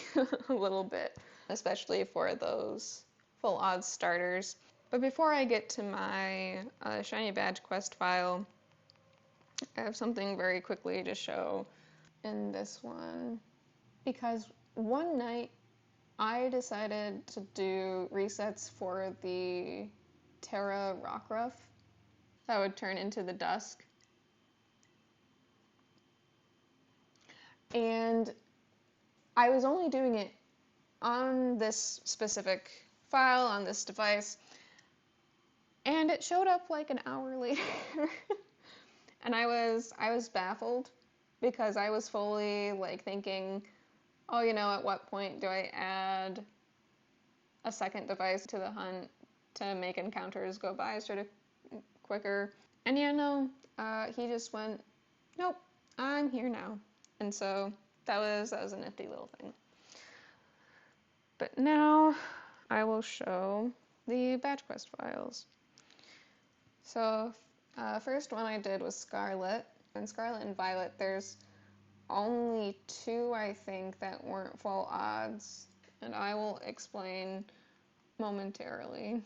a little bit, especially for those full odds starters. But before I get to my shiny badge quest file, I have something very quickly to show in this one. Because one night I decided to do resets for the Terra Rockruff that would turn into the Dusk. And I was only doing it on this specific file, on this device, and it showed up like an hour later. And I was baffled because I was fully like thinking, oh, at what point do I add a second device to the hunt to make encounters go by sort of quicker? And he just went, nope, I'm here now. And so that was a nifty little thing. But now I will show the batch quest files. So first one I did was Scarlet. And Scarlet and Violet, there's only two, I think, that weren't full odds. And I will explain momentarily.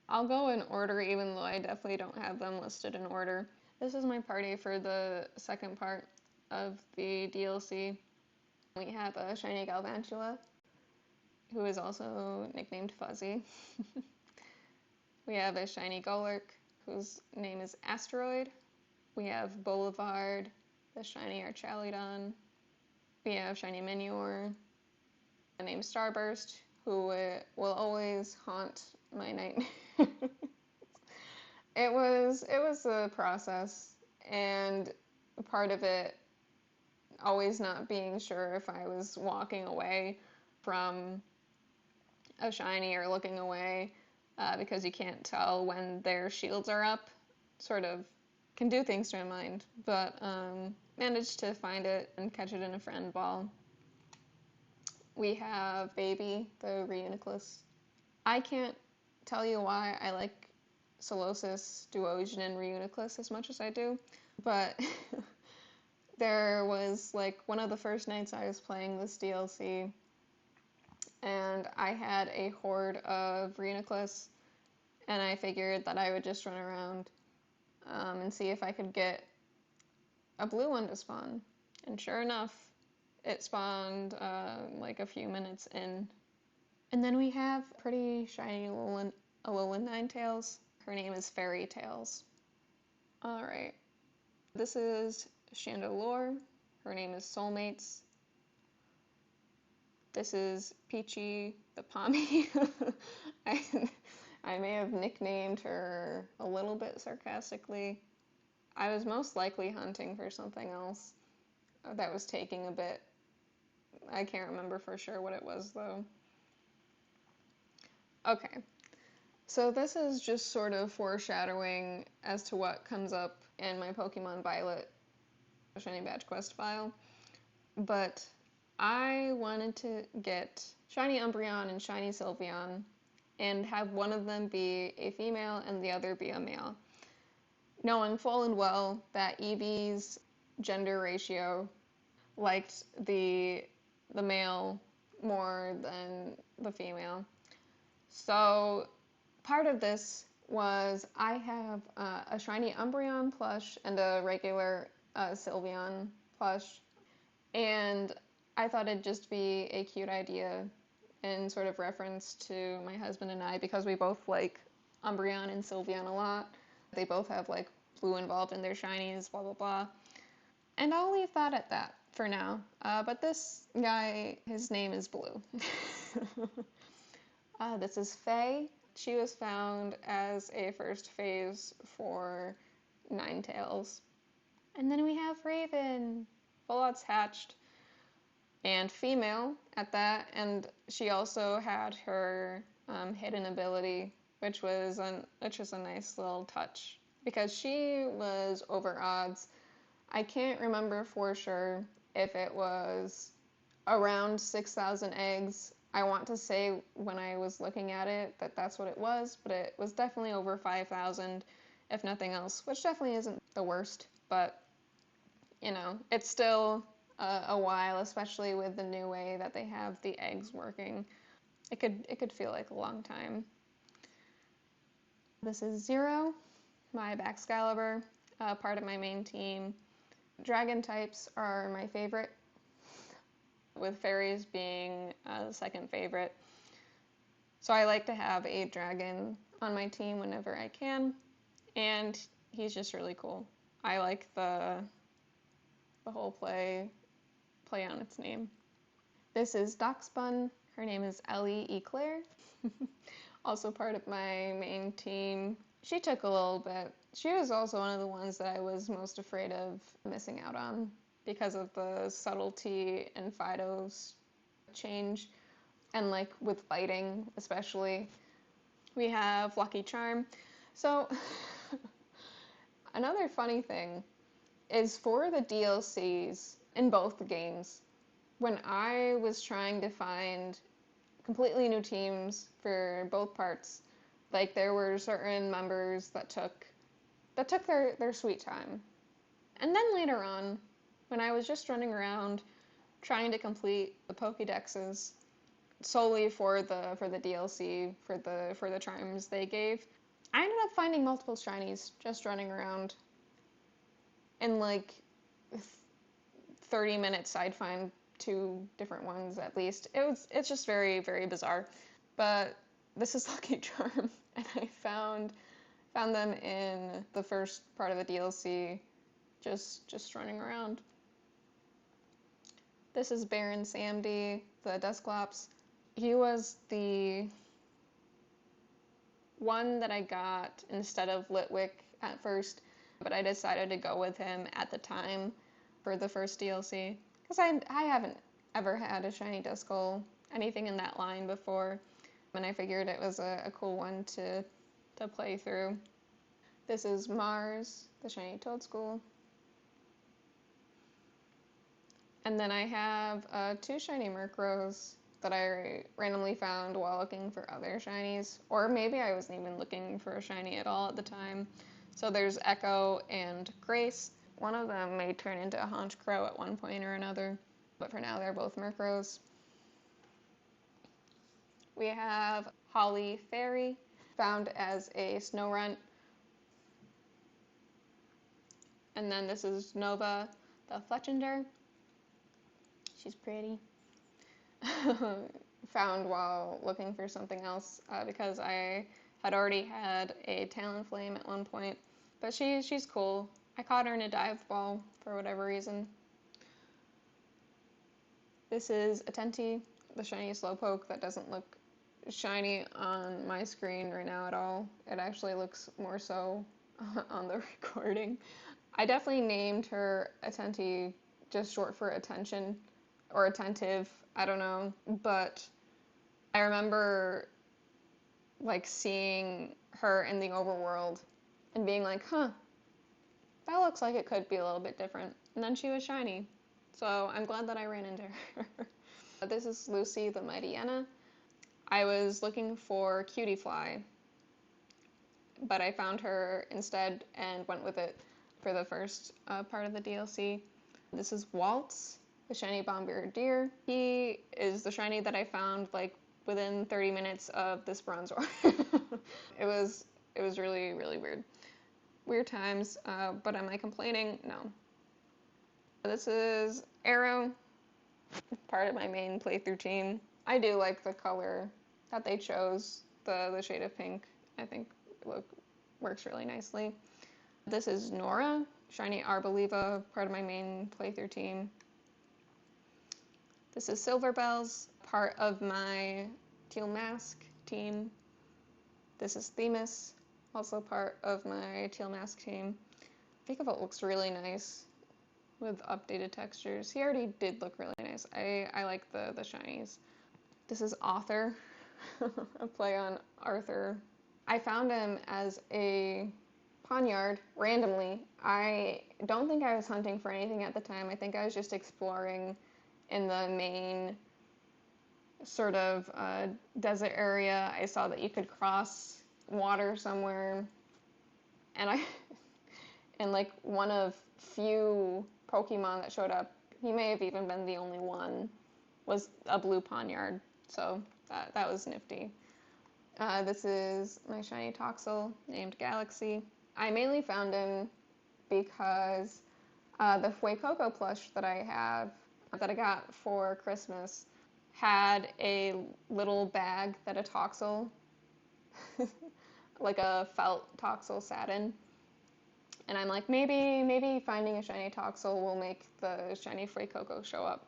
I'll go in order, even though I definitely don't have them listed in order. This is my party for the second part of the DLC. We have a shiny Galvantula, who is also nicknamed Fuzzy. We have a shiny Golurk, whose name is Asteroid. We have Boulevard, the shiny Archaludon. We have shiny Minior, the name Starburst, who will always haunt my nightmares. It was a process, and part of it always not being sure if I was walking away from a shiny or looking away, because you can't tell when their shields are up. Sort of can do things to my mind, but managed to find it and catch it in a friend ball. We have Baby, the Reuniclus. I can't tell you why I like Solosis, Duosion, and Reuniclus as much as I do, but there was like one of the first nights I was playing this DLC, and I had a horde of Reuniclus, and I figured that I would just run around and see if I could get a blue one to spawn. And sure enough, it spawned like a few minutes in. And then we have pretty shiny Alolan Ninetales. Her name is Fairy Tales. Alright, this is Chandelure. Her name is Soulmates. This is Peachy the Pommy. I may have nicknamed her a little bit sarcastically. I was most likely hunting for something else that was taking a bit. I can't remember for sure what it was, though. Okay, so this is just sort of foreshadowing as to what comes up in my Pokemon Violet Shiny Badge Quest file. But I wanted to get Shiny Umbreon and Shiny Sylveon and have one of them be a female and the other be a male, knowing full and well that Eevee's gender ratio liked the male more than the female. So part of this was I have a shiny Umbreon plush and a regular Sylveon plush, and I thought it'd just be a cute idea in sort of reference to my husband and I, because we both like Umbreon and Sylveon a lot. They both have like blue involved in their shinies, blah blah blah. And I'll leave that at that for now. But this guy, his name is Blue. This is Faye. She was found as a first phase for Ninetales. And then we have Raven. Bullott's hatched. And female at that, and she also had her hidden ability, which was a nice little touch, because she was over odds. I can't remember for sure if it was around 6,000 eggs. I want to say when I was looking at it that that's what it was, but it was definitely over 5,000, if nothing else, which definitely isn't the worst, but you know, it's still a while, especially with the new way that they have the eggs working. It could feel like a long time. This is Zero, my Baxcalibur, part of my main team. Dragon types are my favorite, with fairies being the second favorite. So I like to have a dragon on my team whenever I can, and he's just really cool. I like the whole play on its name. This is Doxbun. Her name is Ellie Eclair. Also part of my main team. She took a little bit. She was also one of the ones that I was most afraid of missing out on because of the subtlety in Fido's change, and like with fighting especially. We have Lucky Charm. So another funny thing is for the DLCs in both games, when I was trying to find completely new teams for both parts, like there were certain members that took their sweet time. And then later on, when I was just running around trying to complete the Pokédexes solely for the DLC, for the charms they gave, I ended up finding multiple shinies just running around. And like 30 minutes I'd find 2 different ones at least. It's just very, very bizarre. But this is Lucky Charm, and I found them in the first part of the DLC, just running around. This is Baron Samdi, the Dusclops. He was the one that I got instead of Litwick at first, but I decided to go with him at the time for the first DLC, because I haven't ever had a shiny Duskull, anything in that line before, and I figured it was a cool one to play through. This is Mars, the shiny Toadscool. And then I have 2 shiny Murkrows that I randomly found while looking for other shinies, or maybe I wasn't even looking for a shiny at all at the time. So there's Echo and Grace. One of them may turn into a Honchkrow at one point or another, but for now they're both Murkrows. We have Holly Fairy, found as a Snorunt. And then this is Nova, the Fletchinder. She's pretty. Found while looking for something else because I had already had a Talonflame at one point. But she's cool. I caught her in a dive ball for whatever reason. This is Atenti, the shiny Slowpoke that doesn't look shiny on my screen right now at all. It actually looks more so on the recording. I definitely named her Atenti, just short for attention, or attentive, I don't know, but I remember like seeing her in the overworld and being like, huh, that looks like it could be a little bit different. And then she was shiny, so I'm glad that I ran into her. This is Lucy, the Mighty Enna. I was looking for Cutiefly, but I found her instead and went with it for the first part of the DLC. This is Waltz, the shiny Bombardier. He is the shiny that I found like within 30 minutes of this Bronzor. It was really, really weird. Weird times, but am I complaining? No. This is Arrow, part of my main playthrough team. I do like the color that they chose, the shade of pink. I think works really nicely. This is Nora, shiny Arboliva, part of my main playthrough team. This is Silverbells, part of my Teal Mask team. This is Themis, also part of my Teal Mask team. I think it looks really nice with updated textures. He already did look really nice. I like the shinies. This is Author, a play on Arthur. I found him as a poniard randomly. I don't think I was hunting for anything at the time. I think I was just exploring in the main sort of desert area. I saw that you could cross water somewhere, and and like one of few Pokemon that showed up, he may have even been the only one, was a blue poniard, so that was nifty. This is my shiny Toxel named Galaxy. I mainly found him because the Fuecoco plush that I have, that I got for Christmas, had a little bag that a Toxel, like a felt Toxel sat in. And I'm like, maybe finding a shiny Toxel will make the shiny Fuecoco show up.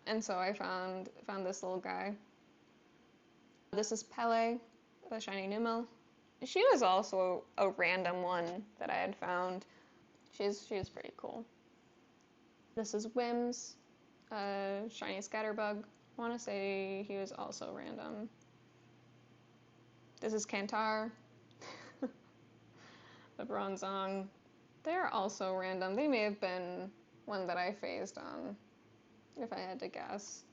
And so I found this little guy. This is Pele, the shiny Numel. She was also a random one that I had found. She was pretty cool. This is Wims, shiny Scatterbug. I want to say he was also random. This is Kantar, the Bronzong. They're also random. They may have been one that I phased on, if I had to guess.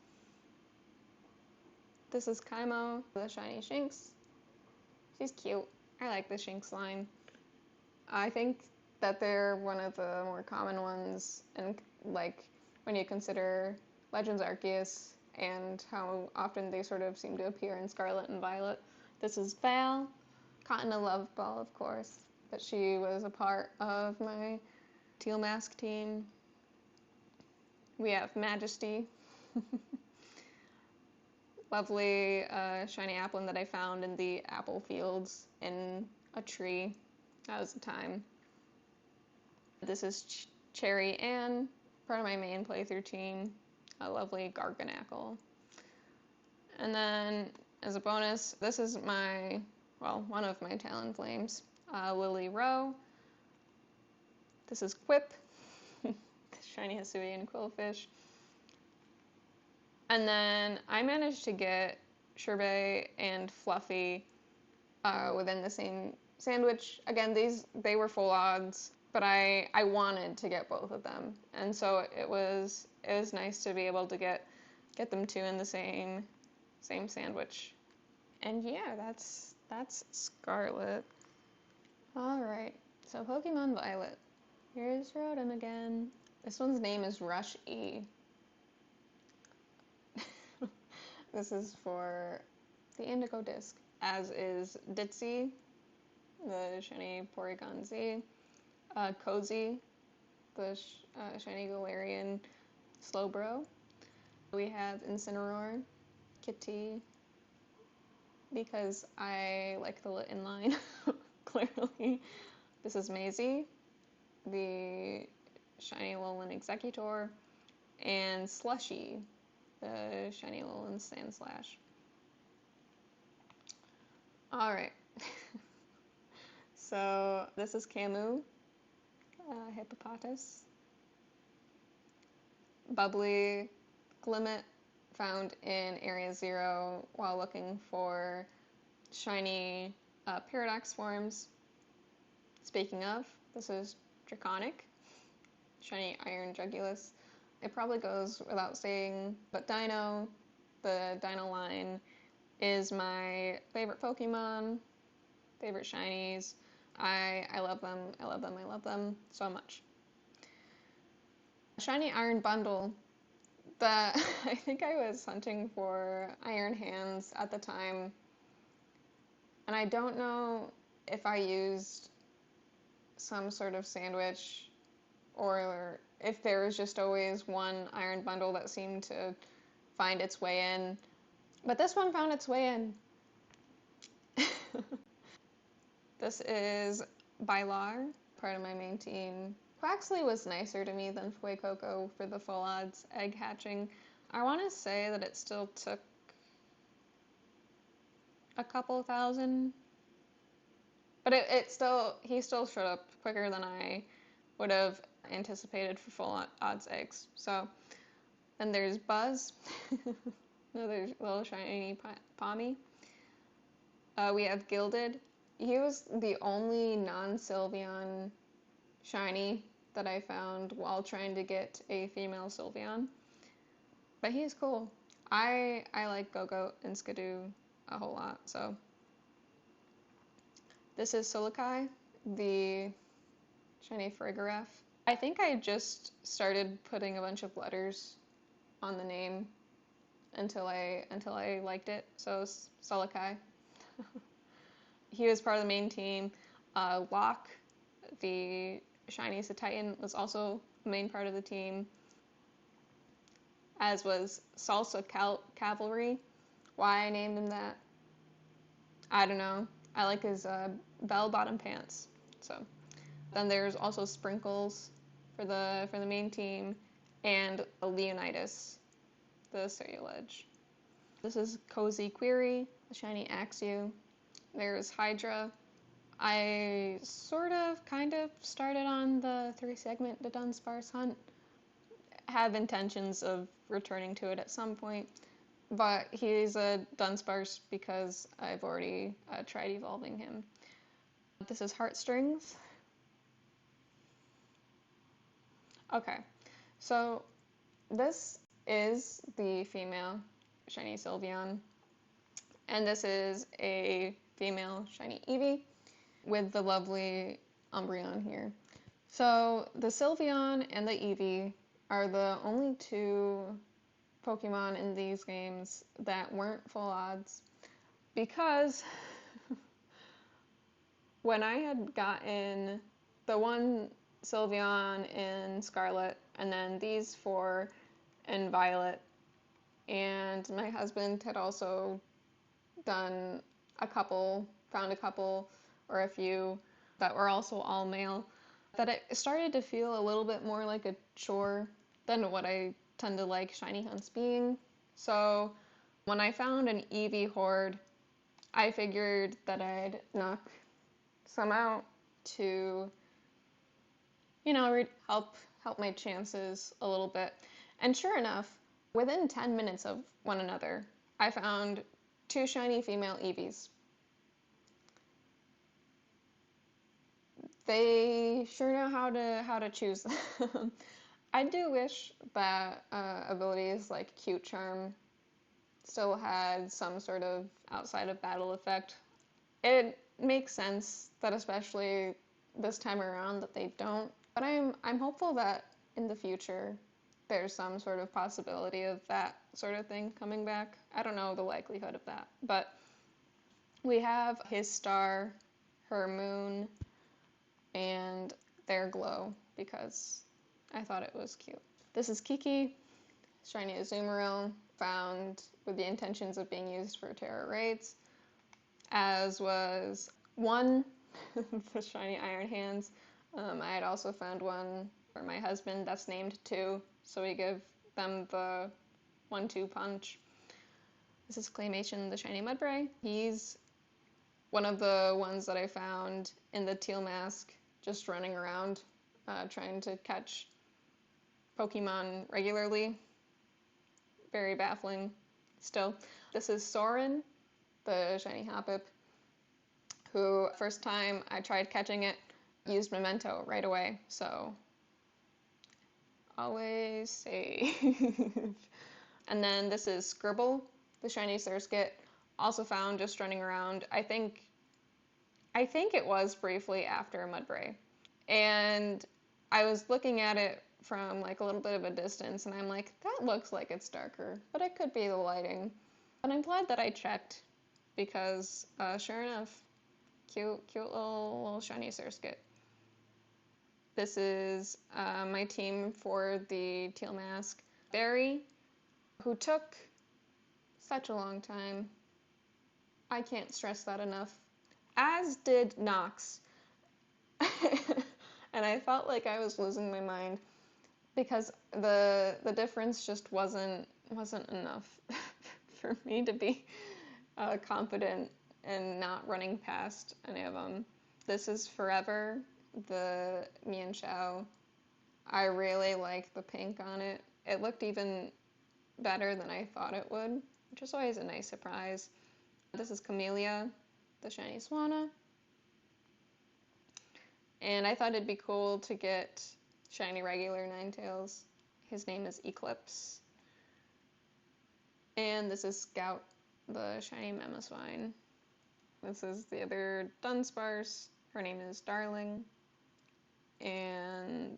This is Kaimo, the shiny Shinx. She's cute. I like the Shinx line. I think that they're one of the more common ones, and like when you consider Legends Arceus and how often they sort of seem to appear in Scarlet and Violet. This is Val, caught in a love ball, of course, but she was a part of my Teal Mask team. We have Majesty. Lovely shiny applin that I found in the apple fields in a tree. That was the time. This is Cherry Ann, part of my main playthrough team. A lovely Garganackle. And then, as a bonus, this is one of my Talonflames. Lily Rowe. This is Quip, shiny Hisuian Quillfish. And then I managed to get Sherbet and Fluffy within the same sandwich. Again, they were full odds, but I wanted to get both of them, and so it was nice to be able to get them two in the same sandwich. And yeah, that's Scarlet. All right, so Pokemon Violet. Here's Rotom again. This one's name is Rush E. This is for the Indigo Disc, as is Ditzy, the shiny Porygon Z, Cozy, the shiny Galarian Slowbro. We have Incineroar, Kitty, because I like the lit inline, clearly. This is Maisie, the shiny Alolan Executor, and Slushy, the shiny Alolan Sandslash. Alright. So this is Camus, Hippopotas. Bubbly Glimmet, found in Area 0 while looking for shiny Paradox forms. Speaking of, this is Draconic, shiny Iron Jugulus. It probably goes without saying, but Dino, the Dino line, is my favorite Pokemon, favorite shinies. I love them, I love them, I love them so much. Shiny Iron Bundle, that I think I was hunting for Iron Hands at the time, and I don't know if I used some sort of sandwich or if there was just always one Iron Bundle that seemed to find its way in, but this one found its way in. This is Bylar, part of my main team. Quaxley was nicer to me than Fuecoco for the full odds egg hatching. I want to say that it still took a couple thousand, but he still showed up quicker than I would have anticipated for full odds eggs. So, then there's Buzz, another little shiny Pommy. We have Gilded. He was the only non-Sylveon shiny that I found while trying to get a female Sylveon. But he's cool. I like Go-Goat and Skidoo a whole lot, so. This is Solokai, the shiny Farigiraf. I think I just started putting a bunch of letters on the name until I liked it, so Solokai. He was part of the main team. Locke, the shiny Titan, was also a main part of the team, as was Salsa Cavalry. Why I named him that, I don't know. I like his bell-bottom pants. So then there's also Sprinkles for the main team, and a Leonidas, the Ceruledge. This is Cozy Query, the shiny Axew. There's Hydra. I kind of started on the 3-segment the Dunsparce hunt. Have intentions of returning to it at some point, but he's a Dunsparce because I've already tried evolving him. This is Heartstrings. Okay, so this is the female shiny Sylveon, and this is a female shiny Eevee with the lovely Umbreon here. So the Sylveon and the Eevee are the only two Pokemon in these games that weren't full odds, because when I had gotten the one Sylveon in Scarlet and then these 4 and violet. And my husband had also done found a couple or a few that were also all male, that it started to feel a little bit more like a chore than what I tend to like shiny hunts being. So when I found an Eevee horde, I figured that I'd knock some out to, help my chances a little bit. And sure enough, within 10 minutes of one another, I found 2 shiny female Eevees. They sure know how to choose them. I do wish that abilities like Cute Charm still had some sort of outside of battle effect. It makes sense that especially this time around that they don't, but I'm hopeful that in the future there's some sort of possibility of that sort of thing coming back. I don't know the likelihood of that, but we have his star, her moon, and their glow because I thought it was cute. This is Kiki, shiny Azumarill, found with the intentions of being used for Terra raids, as was one, the shiny Iron Hands. I had also found one for my husband that's named 2, so we give them the 1-2 punch. This is Claymation, the shiny Mudbray. He's one of the ones that I found in the teal mask, just running around, trying to catch Pokemon regularly. Very baffling still. This is Soren, the shiny Hoppip, who first time I tried catching it, used Memento right away, so always save. And then this is Scribble, the shiny Surskit, also found just running around. I think it was briefly after Mudbray. And I was looking at it from like a little bit of a distance, and I'm like, that looks like it's darker, but it could be the lighting. But I'm glad that I checked, because sure enough, cute little shiny Surskit. This is my team for the Teal Mask. Barry, who took such a long time. I can't stress that enough. As did Nox. And I felt like I was losing my mind because the difference just wasn't enough for me to be confident and not running past any of them. This is Forever, the Mian Shao. I really like the pink on it. It looked even better than I thought it would, which is always a nice surprise. This is Camellia, the shiny Swanna. And I thought it'd be cool to get shiny regular Ninetales. His name is Eclipse. And this is Scout, the shiny Mamoswine. This is the other Dunsparce. Her name is Darling. And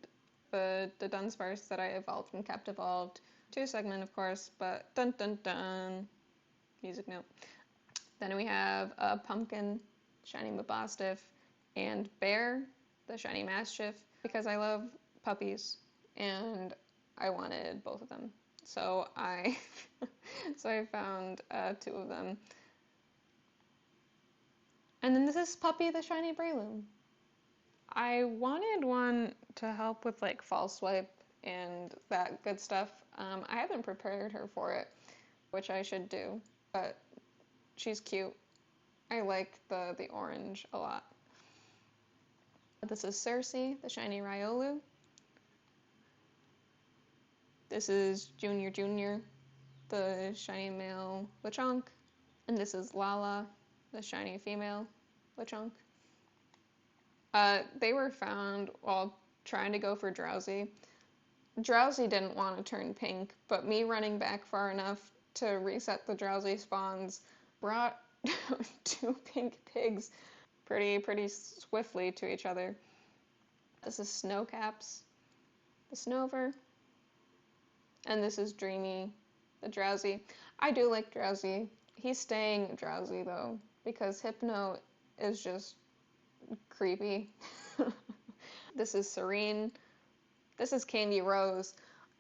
the Dunsparce that I evolved and kept evolved. 2 segment, of course, but dun dun dun. Music note. Then we have a Pumpkin, shiny Mabostiff, and Bear, the shiny Mastiff, because I love puppies and I wanted both of them. So I found 2 of them. And then this is Puppy, the shiny Breloom. I wanted one to help with like False Swipe and that good stuff. I haven't prepared her for it, which I should do, but she's cute. I like the orange a lot. This is Cersei, the shiny Riolu. This is Junior, the shiny male Lechonk. And this is Lala, the shiny female Lechonk. They were found while trying to go for Drowsy. Drowsy didn't want to turn pink, but me running back far enough to reset the Drowsy spawns brought 2 pink pigs pretty swiftly to each other. This is Snowcaps, the Snover. And this is Dreamy, the Drowsy. I do like Drowsy. He's staying Drowsy though, because Hypno is just creepy. This is Serene. This is Candy Rose.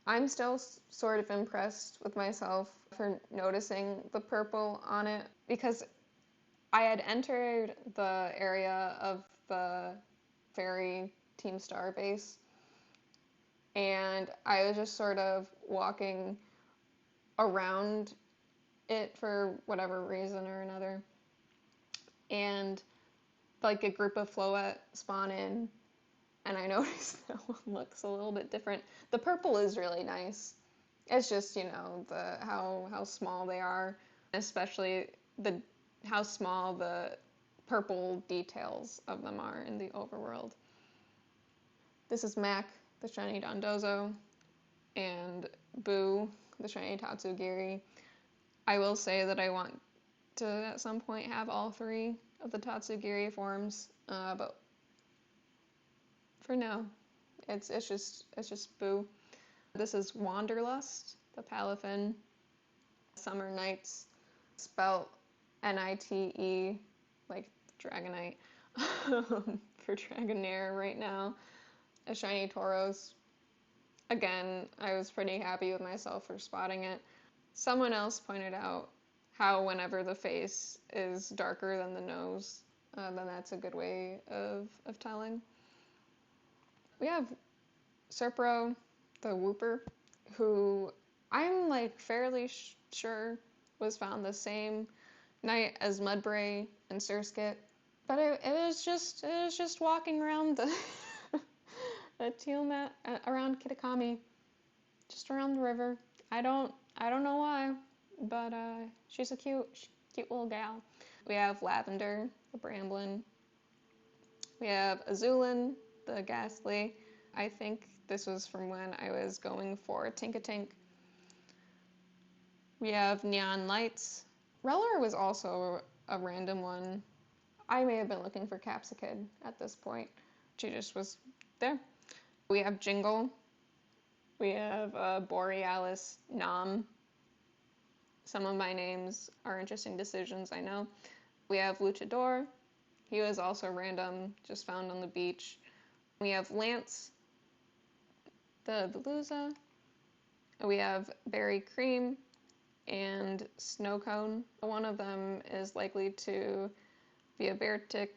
I'm still sort of impressed with myself for noticing the purple on it because I had entered the area of the fairy Team Star base and I was just sort of walking around it for whatever reason or another. And like a group of Floette spawn in, and I noticed that one looks a little bit different. The purple is really nice. It's just, the how small they are, especially the how small the purple details of them are in the overworld. This is Mac, the shiny Dondozo, and Boo, the shiny Tatsugiri. I will say that I want to at some point have all three of the Tatsugiri forms, but for now, it's just Boo. This is Wanderlust, the Palafin. Summer Nights, spelt Nite, like Dragonite, for Dragonair right now. A shiny Tauros. Again, I was pretty happy with myself for spotting it. Someone else pointed out how whenever the face is darker than the nose, then that's a good way of telling. We have Serpro, the Whooper, who I'm like fairly sure was found the same night as Mudbray and Surskit, but it was just walking around the the Tiamat around Kitakami, just around the river. I don't know why, but she's a cute little gal. We have Lavender, the Bramblin. We have Azulin, the Ghastly. I think this was from when I was going for Tinkatink. We have Neon Lights. Reller was also a random one. I may have been looking for Capsicid at this point. She just was there. We have Jingle. We have Borealis Nom. Some of my names are interesting decisions, I know. We have Luchador. He was also random, just found on the beach. We have Lance, the Veluza. We have Berry Cream and Snow Cone. One of them is likely to be a Beartic.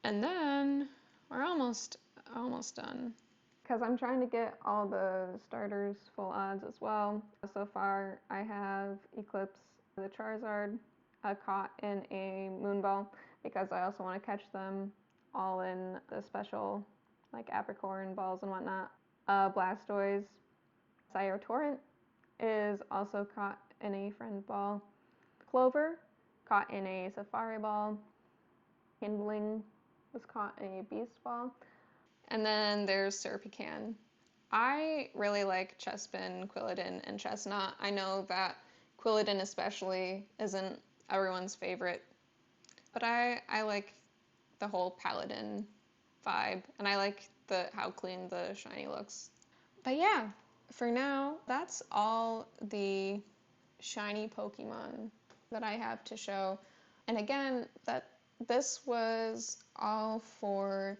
And then we're almost done. Because I'm trying to get all the starters full odds as well. So far, I have Eclipse, the Charizard, caught in a Moonball, because I also want to catch them all in the special, like Apricorn balls and whatnot. Blastoise, Sire Torrent is also caught in a Friend Ball. Clover, caught in a Safari Ball. Kindling was caught in a Beast Ball. And then there's Serpican. I really like Chespin, Quilladin, and Chestnut. I know that Quilladin especially isn't everyone's favorite, but I like the whole Paladin vibe, and I like how clean the shiny looks. But yeah, for now, that's all the shiny Pokemon that I have to show. And again, this was all for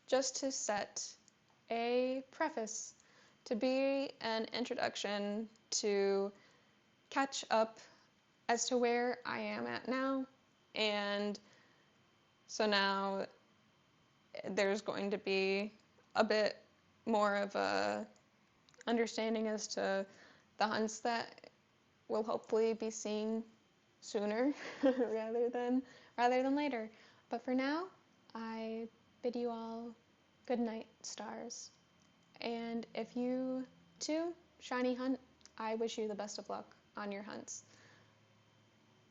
just to set a preface, to be an introduction to catch up as to where I am at now. And so now there's going to be a bit more of a understanding as to the hunts that we'll hopefully be seeing sooner rather than later. But for now, I bid you all good night, stars. And if you too shiny hunt, I wish you the best of luck on your hunts.